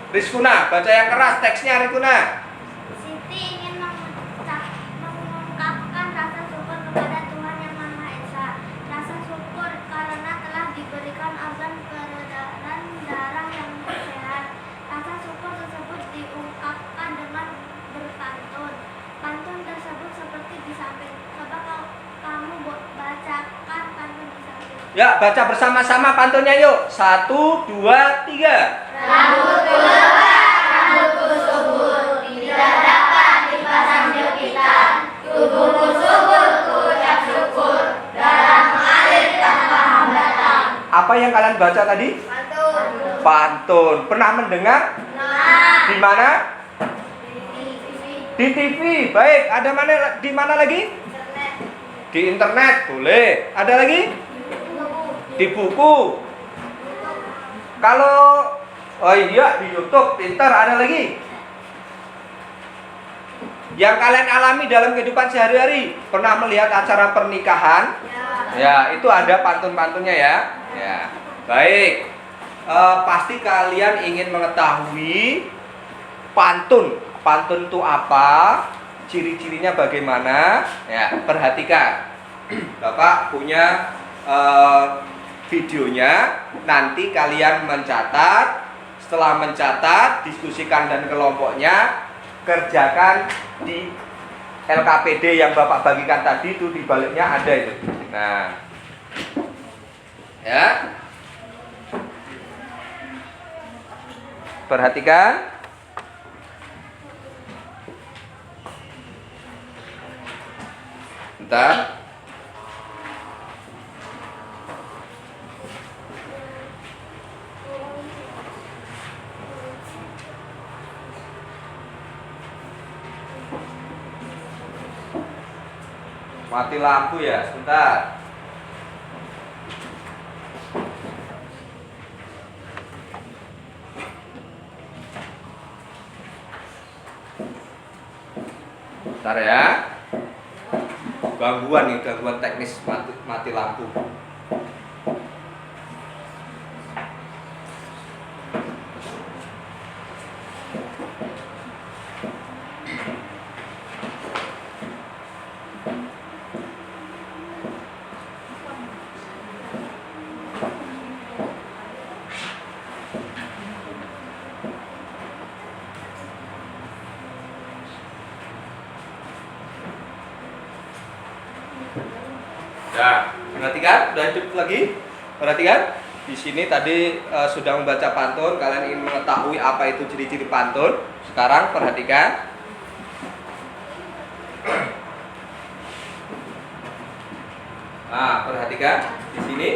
Rizkuna, baca yang keras teksnya Rizkuna. Siti ingin mengungkapkan rasa syukur kepada Tuhan Yang Maha Esa. Rasa syukur karena telah diberikan organ peredaran darah yang sehat. Rasa syukur tersebut diungkapkan dengan berpantun. Pantun tersebut seperti di samping. Coba kamu bacakan pantun di samping. Ya, baca bersama-sama pantunnya yuk. 1, 2, 3. Rambutku lebat, rambutku subur, tidak dapat dipasang jepitan. Tubuhku subur, ku ucap syukur, darah mengalir tanpa hambatan. Apa yang kalian baca tadi? Pantun. Pantun. Pernah mendengar? Nah. Di mana? Di Di TV, baik. Ada mana? Di mana lagi? internet, Di internet, boleh. Ada lagi? buku, Di buku. Kalau oh iya di YouTube, pintar. Ada lagi? Yang kalian alami dalam kehidupan sehari-hari, pernah melihat acara pernikahan? Ya, itu ada pantun-pantunnya ya. Ya, baik. Pasti kalian ingin mengetahui pantun. Pantun itu apa? Ciri-cirinya bagaimana? Ya, perhatikan. Bapak punya videonya. Nanti kalian mencatat. Setelah mencatat, diskusikan dan kelompoknya. Kerjakan di LKPD yang Bapak bagikan tadi, itu di baliknya ada itu. Nah, ya, perhatikan. Bentar. Mati lampu ya, sebentar. Bentar ya. Gangguan nih, gangguan teknis mati lampu. Ya, perhatikan, udah hidup lagi. Perhatikan, di sini tadi sudah membaca pantun. Kalian ingin mengetahui apa itu ciri-ciri pantun. Sekarang perhatikan. Nah, perhatikan di sini.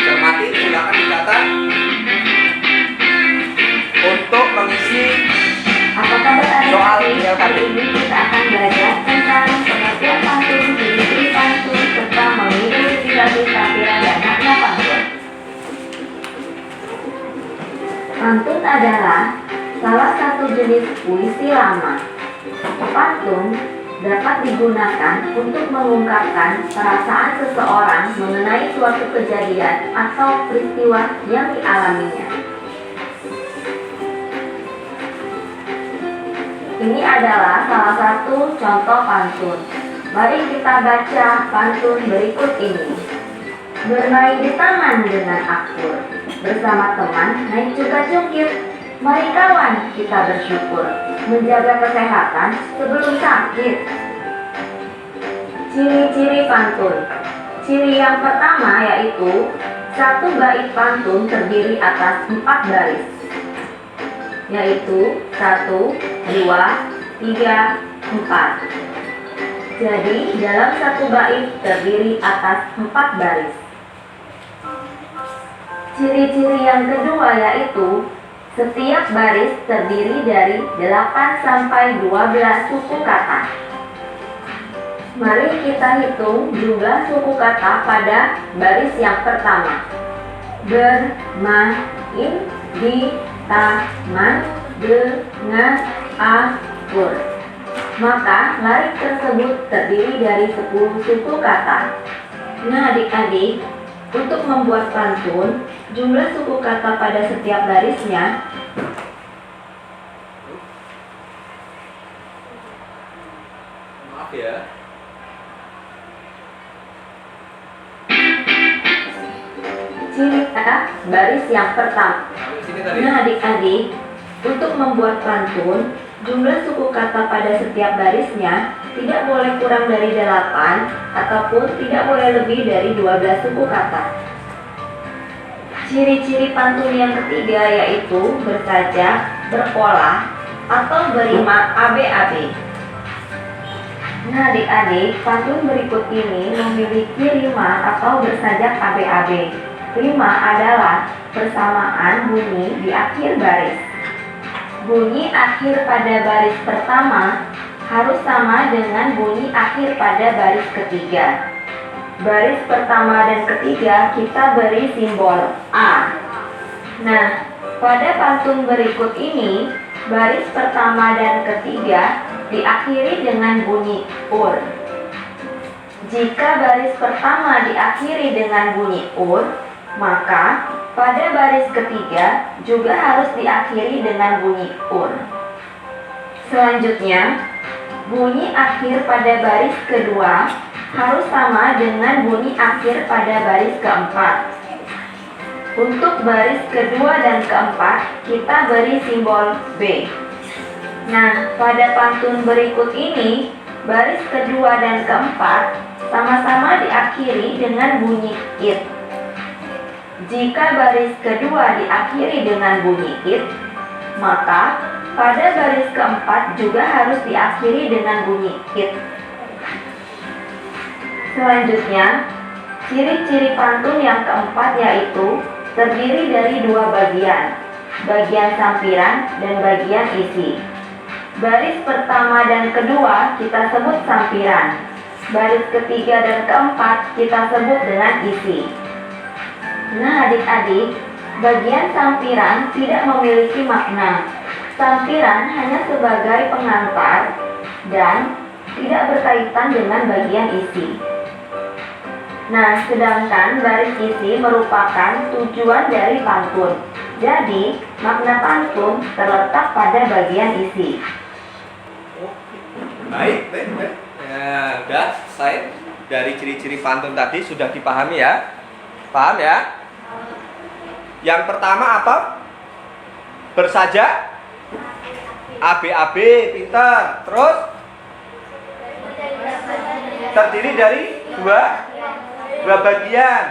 Cermati, silakan dicatat untuk mengisi Apa kabar soal adik-adik? yang Hari tadi. ini kita akan belajar tentang pengertian pantun, ciri-ciri pantun, serta mengikuti tirabi tampilan dan makna pantun. Pantun adalah salah satu jenis puisi lama. Pantun dapat digunakan untuk mengungkapkan perasaan seseorang mengenai suatu kejadian atau peristiwa yang dialaminya. Ini adalah salah satu contoh pantun. Mari kita baca pantun berikut ini. Bermain di taman dengan akur, bersama teman naik juga cukir. Mari kawan kita bersyukur, menjaga kesehatan sebelum sakit. Ciri-ciri pantun. Ciri yang pertama yaitu satu bait pantun terdiri atas 4 baris, yaitu 1, 2, 3, 4. Jadi dalam satu bait terdiri atas 4 baris. Ciri-ciri yang kedua yaitu setiap baris terdiri dari 8 sampai 12 suku kata. Mari kita hitung jumlah suku kata pada baris yang pertama. Bermain di taman dengan akur. Maka baris tersebut terdiri dari 10 suku kata. Nah adik-adik, untuk membuat pantun, jumlah suku kata pada setiap barisnya Maaf ya. ciri kata baris yang pertama. Sampai sini tadi. Nah adik-adik, untuk membuat pantun, jumlah suku kata pada setiap barisnya tidak boleh kurang dari 8 ataupun tidak boleh lebih dari 12 suku kata. Ciri-ciri pantun yang ketiga yaitu bersajak, berpola, atau berima AB-AB. Nah adik-adik, pantun berikut ini memiliki rima atau bersajak AB-AB. Prima adalah persamaan bunyi di akhir baris. Bunyi akhir pada baris pertama harus sama dengan bunyi akhir pada baris ketiga. Baris pertama dan ketiga kita beri simbol A. Nah, pada pantun berikut ini, baris pertama dan ketiga diakhiri dengan bunyi ur. Jika baris pertama diakhiri dengan bunyi ur, maka pada baris ketiga juga harus diakhiri dengan bunyi ur. Selanjutnya, bunyi akhir pada baris kedua harus sama dengan bunyi akhir pada baris keempat. Untuk baris kedua dan keempat, kita beri simbol B. Nah, pada pantun berikut ini, baris kedua dan keempat sama-sama diakhiri dengan bunyi it. Jika baris kedua diakhiri dengan bunyi it, maka pada baris keempat juga harus diakhiri dengan bunyi it. Selanjutnya, ciri-ciri pantun yang keempat yaitu terdiri dari dua bagian, bagian sampiran dan bagian isi. Baris pertama dan kedua kita sebut sampiran, baris ketiga dan keempat kita sebut dengan isi. Nah adik-adik, bagian sampiran tidak memiliki makna. Sampiran hanya sebagai pengantar dan tidak berkaitan dengan bagian isi. Nah, sedangkan baris isi merupakan tujuan dari pantun. Jadi, makna pantun terletak pada bagian isi. Baik. Ya, udah selesai. Dari ciri-ciri pantun tadi sudah dipahami ya? Paham ya? Yang pertama apa? Bersaja? ABAB, pintar. Terus? Terdiri dari dua bagian.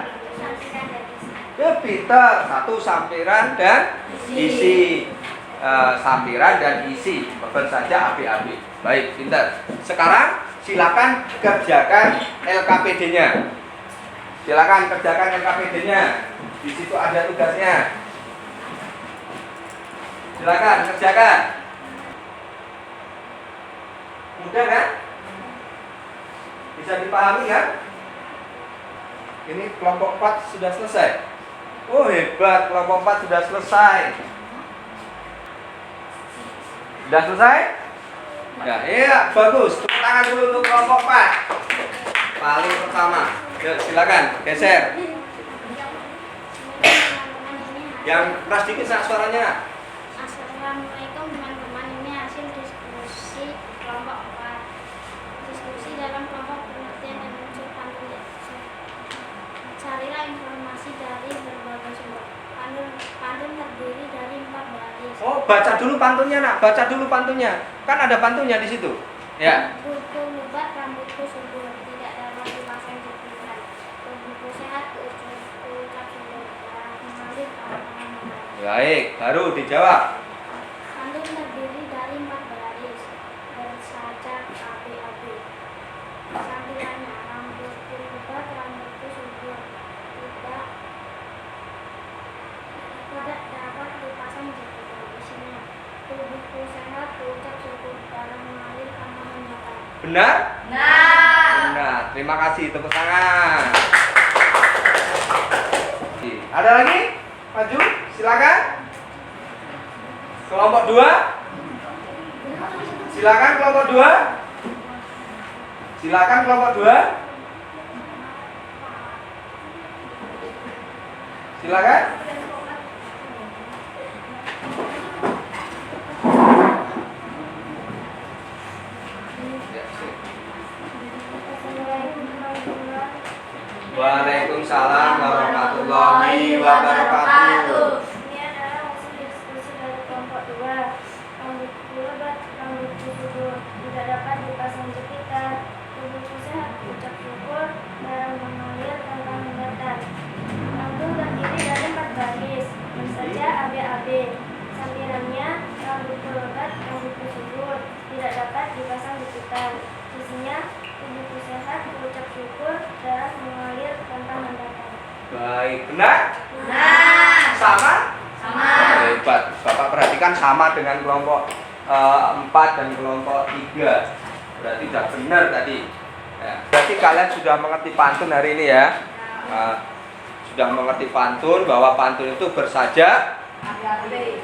Ya, pintar. Satu sampiran dan isi. Sampiran dan isi. Bersaja ABAB. Baik, pintar. Sekarang silakan kerjakan LKPD-nya. Silakan kerjakan LKPD-nya. Di situ ada tugasnya. Silakan kerjakan. Mudah kan? Bisa dipahami kan? Ini kelompok 4 sudah selesai. Oh hebat, kelompok 4 sudah selesai. Sudah selesai? Ya, iya, bagus. Tepuk tangan dulu untuk kelompok 4. Paling pertama. Yuk, silakan geser. Yang keras dikit suaranya. Assalamualaikum teman-teman, ini hasil diskusi kelompok 4. Diskusi dalam kelompok pengertian dan unsur pantun. Carilah informasi dari berbagai sumber. Pantun terdiri dari 4 baris. Oh, baca dulu pantunnya, Nak. Baca dulu pantunnya. Kan ada pantunnya di situ. Ya. Buku lebat, rambutku subur, tidak dapat dipasang jepitan. Tubuhku sehat, ucap subur, darah mengalir kawan-kawan membaik. Baik, baru dijawab. Pantun terdiri dari 4 baris. Bersaja ABAB. Sampirannya, rambutku lebat, rambutku subur, tidak dapat dipasang jepitan. Isinya, tubuhku sehat, ucap subur, darah mengalir kawan menyatakan. Benar? Nah. Benar. Terima kasih, tepuk tangan. Ada lagi? Maju, silakan. Kelompok 2. Silakan kelompok 2. Silakan kelompok 2. Silakan. Waalaikumsalam warahmatullahi wabarakatuh. Ini adalah hasil diskusi dari kelompok 2. Rambutku lebat, rambutku subur, tidak dapat dipasang jepitan. Tubuhku sehat, ucap syukur, darah mengalir tanpa hambatan. Pantun terdiri dari 4 baris. Bersaja ABAB. Sampirannya, rambutku lebat, rambutku subur, tidak dapat dipasang jepitan. Isinya, tubuhku sehat, ucap syukur, darah mengalir tanpa hambatan. Baik, benar? Nah, Sama? sama. Hebat. Bapak perhatikan sama dengan kelompok 4 dan kelompok 3. Berarti sudah benar tadi. Ya. Berarti kalian sudah mengerti pantun hari ini ya. Sudah mengerti pantun, bahwa pantun itu bersajak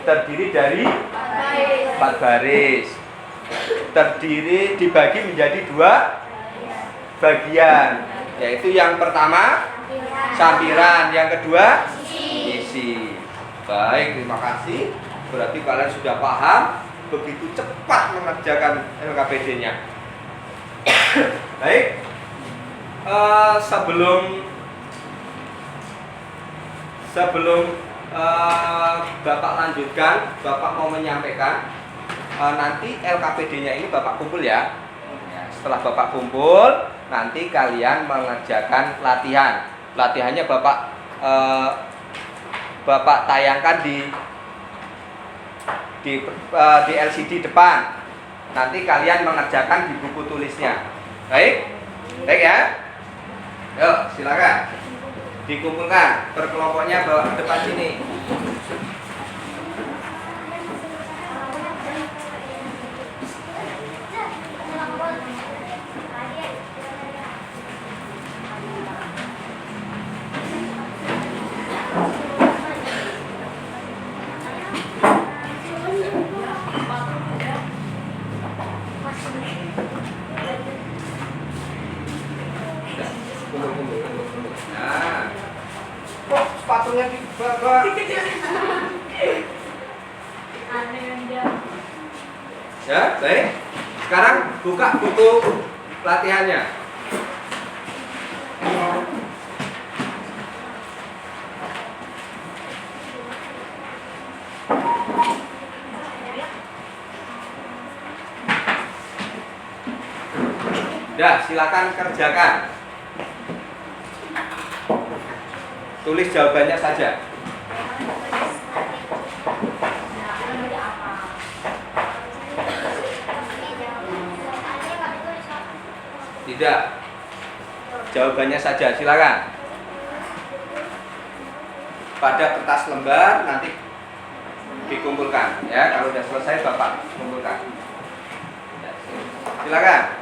terdiri dari 4 baris. Terdiri dibagi menjadi 2 bagian. Yaitu yang pertama sampiran, yang kedua isi. Baik, terima kasih. Berarti kalian sudah paham, begitu cepat mengerjakan LKPD-nya. Baik, sebelum Bapak lanjutkan, Bapak mau menyampaikan nanti LKPD-nya ini Bapak kumpul ya. Setelah Bapak kumpul, nanti kalian mengerjakan latihan. Latihannya Bapak tayangkan di LCD depan. Nanti kalian mengerjakan di buku tulisnya. Baik? Baik ya? Yuk, silakan. Dikumpulkan. Per kelompoknya bawa ke depan sini. Nah, kok sepatunya dibawa? Ya, baik. Sekarang buka buku latihannya. Ya, silakan kerjakan. Tulis jawabannya saja. Tidak. Jawabannya saja, silakan. Pada kertas lembar nanti dikumpulkan ya. Kalau sudah selesai Bapak kumpulkan. Silakan.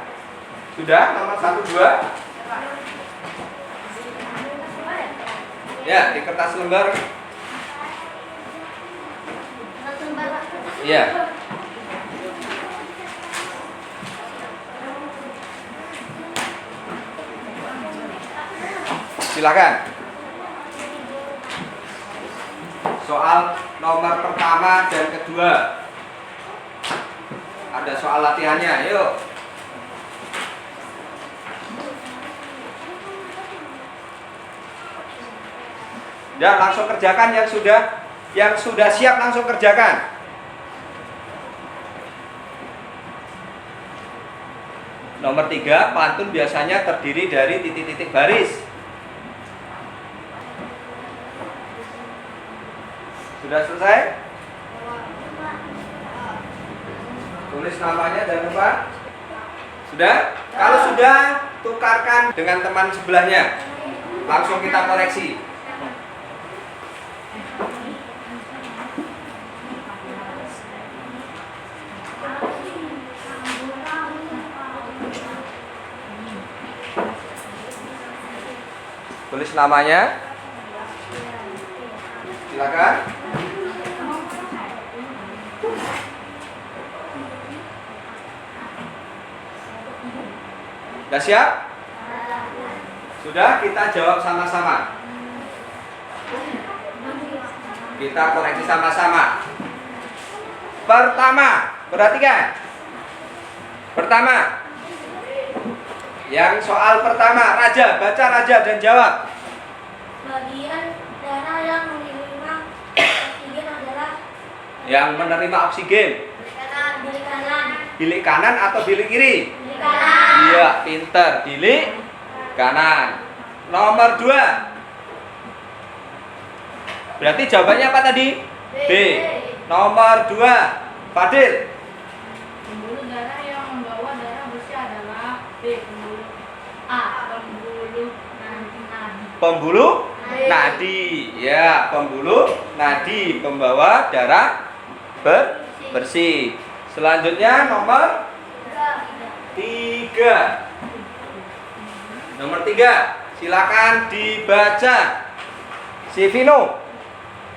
Sudah nomor 1 2. Ya, di kertas lembar. Iya. Silakan. Soal nomor pertama dan kedua. Ada soal latihannya, yuk. Ya, langsung kerjakan yang sudah siap langsung kerjakan. Nomor 3, pantun biasanya terdiri dari titik-titik baris. Sudah selesai? Tulis namanya dan lupa. Sudah? Kalau sudah, tukarkan dengan teman sebelahnya. Langsung kita koreksi. Tulis namanya. Silakan. Sudah siap? Sudah, kita jawab sama-sama. Kita koreksi sama-sama. Pertama, perhatikan. Pertama. Yang soal pertama, Raja, baca Raja dan jawab. Bagian darah yang menerima oksigen adalah Yang menerima oksigen. bilik kanan. Bilik kanan atau bilik kiri? Bilik kanan. Iya, pinter. Bilik kanan. Nomor 2. Berarti jawabannya apa tadi? B. Nomor 2. Fadil. Pembuluh darah yang membawa darah bersih adalah B. Pembuluh A. Pembuluh nadi. Pembuluh nadi. Ya, pembuluh nadi pembawa darah bersih. Selanjutnya nomor 3. Nomor 3, silakan dibaca. Si Vino.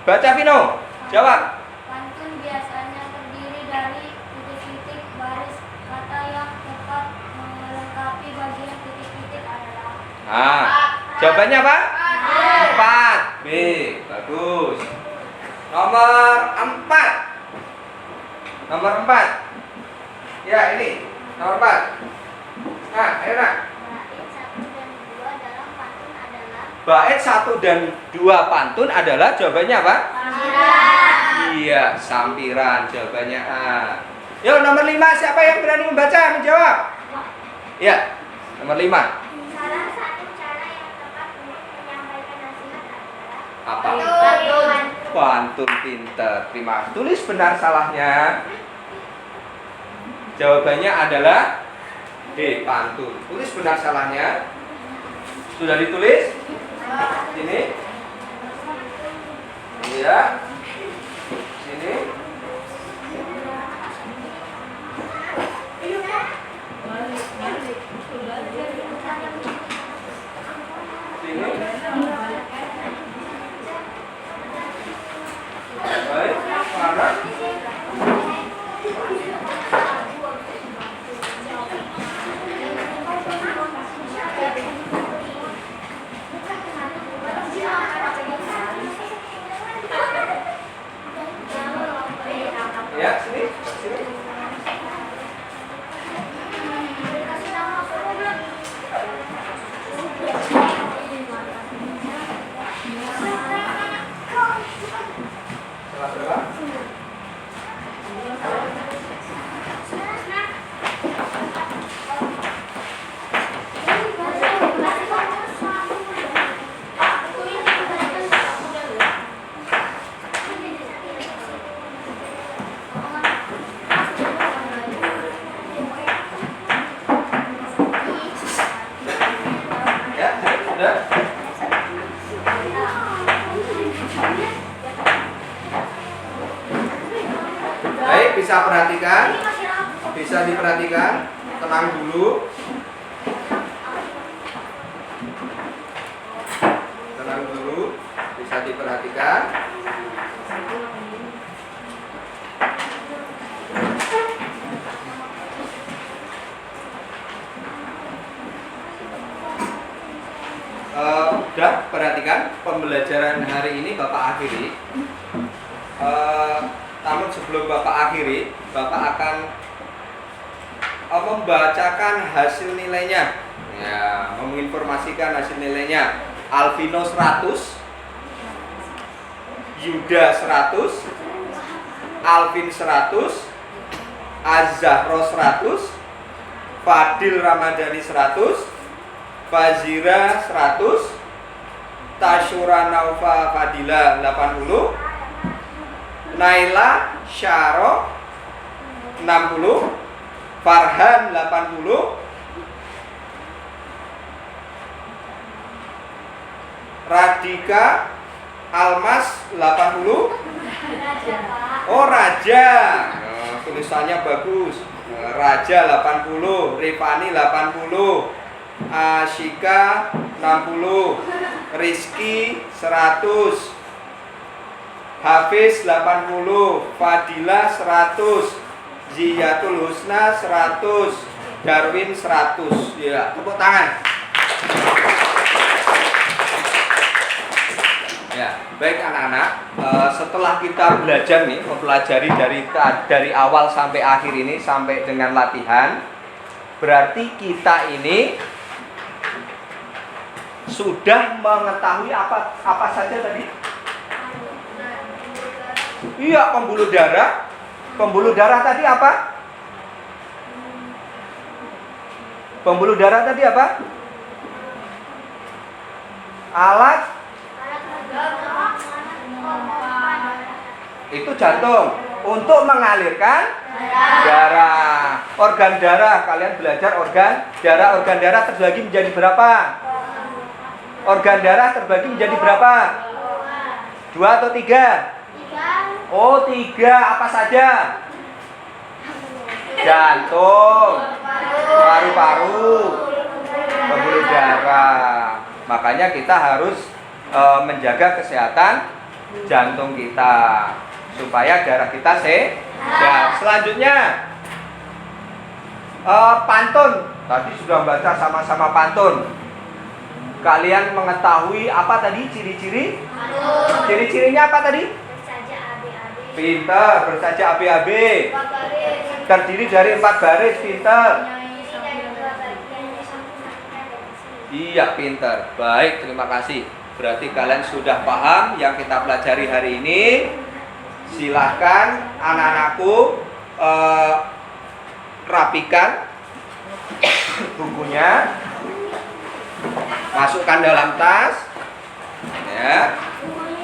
Baca Vino. Jawab. Pantun biasanya terdiri dari titik-titik baris kata yang tepat melengkapi bagian titik-titik adalah. Jawabannya apa? 4. B. Bagus. Nomor 4. Nomor 4. Ya, ini. Nomor 4. Nah, ayo nak. Bait 1 dan 2 pantun adalah jawabannya apa? Iya, sampiran. Jawabannya A. Yuk, nomor 5, siapa yang berani membaca, menjawab? Ya, nomor 5. Salah satu cara yang tepat untuk menyampaikan nasihat adalah Apa? pantun. Pantun, pinter. Terima. Tulis benar salahnya. Jawabannya adalah D, pantun. Tulis benar salahnya. Sudah ditulis? Sini. Iya. Sini. Sini. Baik, mana? Ya, sini. Sini. Salah berapa? Ya, sudah. Baik, bisa perhatikan. Bisa diperhatikan. Tenang dulu. Tenang dulu. Bisa diperhatikan. Udah, perhatikan pembelajaran hari ini Bapak akhiri. Namun sebelum Bapak akhiri, Bapak akan membacakan hasil nilainya. Ya, menginformasikan hasil nilainya. Alvino 100, Yuda 100, Alvin 100, Azahro 100, Fadil Ramadhani 100, Fazira 100, Tasyura Naufa Fadila 80, Naila Syaro 60, Farhan 80, Radika Almas 80. Oh, Raja. Tulisannya bagus. Raja 80, Rifani 80, Ashika 60, Rizky 100, Hafiz 80, Fadila 100, Ziyatul Husna 100, Darwin 100. Ya, tepuk tangan. Ya, baik anak-anak. Setelah kita belajar nih, mempelajari dari awal sampai akhir ini sampai dengan latihan, berarti kita ini sudah mengetahui apa saja tadi? Iya, pembuluh darah. Pembuluh darah tadi apa? Pembuluh darah tadi apa? Alat. Itu jantung untuk mengalirkan darah. Organ darah, kalian belajar organ darah. Organ darah terbagi menjadi berapa? Organ darah terbagi menjadi berapa? 2 atau 3? 3. Oh, 3. Apa saja? Jantung, paru-paru, pembuluh darah. Makanya kita harus menjaga kesehatan jantung kita supaya darah kita sehat. Selanjutnya pantun. Tadi sudah baca sama-sama pantun. Kalian mengetahui apa tadi ciri-ciri? Ciri-cirinya apa tadi? Bersaja AB-AB. Pinter, bersaja AB-AB. 4 baris. Terdiri dari 4 baris, pinter. Ini dari 2 bagian. Sambung-sambungnya dari sini. Iya, pinter. Baik, terima kasih. Berarti kalian sudah paham yang kita pelajari hari ini. Silahkan anak-anakku rapikan bukunya, masukkan dalam tas.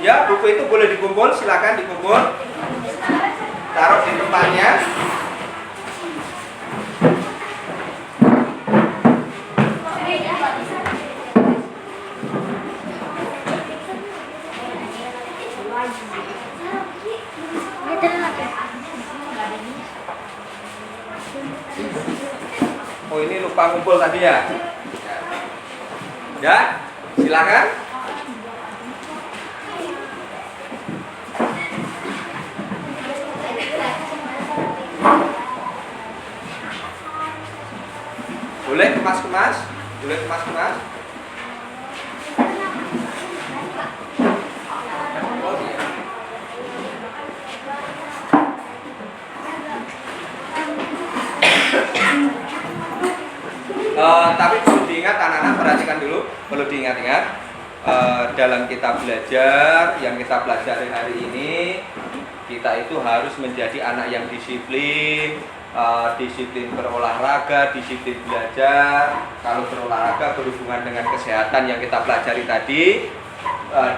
Ya, buku itu boleh dikumpul, silahkan dikumpul. Taruh di tempatnya. Oh, ini lupa kumpul tadi ya. Ya, silakan. Boleh kemas-kemas? Boleh kemas-kemas? Oh, iya. Tapi perlu diingat anak-anak, perhatikan dulu, perlu diingat-ingat dalam kita belajar yang kita pelajari hari ini, kita itu harus menjadi anak yang disiplin, disiplin berolahraga, disiplin belajar. Kalau berolahraga berhubungan dengan kesehatan yang kita pelajari tadi,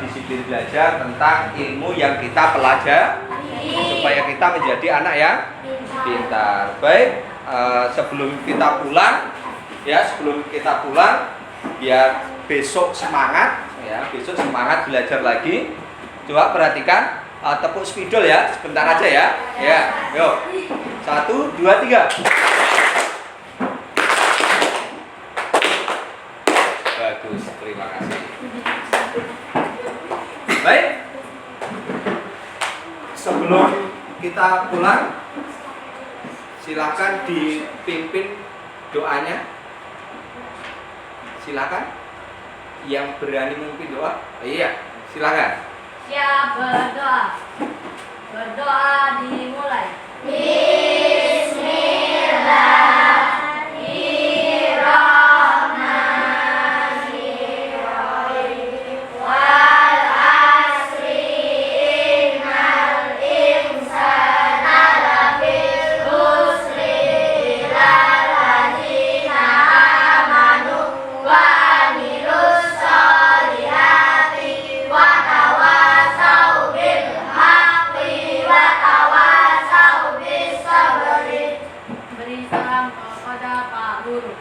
disiplin belajar tentang ilmu yang kita pelajari supaya kita menjadi anak yang pintar. Baik, sebelum kita pulang, biar besok semangat, ya, besok semangat belajar lagi. Coba perhatikan, tepuk spidol ya, sebentar aja ya. Ya, yuk. 1, 2, 3. Bagus, terima kasih. Baik. Sebelum kita pulang, silakan dipimpin doanya. Silakan. Yang berani memimpin doa. Iya, silakan. Siap berdoa. Berdoa dimulai. Beri salam kepada Pak Guru.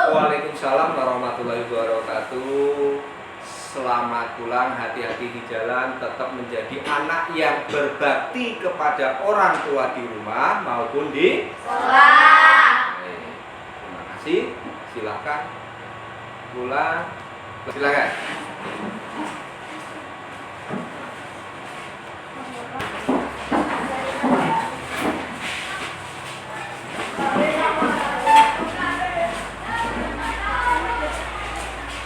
Waalaikumsalam warahmatullahi wabarakatuh. Selamat pulang, hati-hati di jalan, tetap menjadi anak yang berbakti kepada orang tua di rumah maupun di sekolah. Terima kasih. Silakan pulang. Silakan.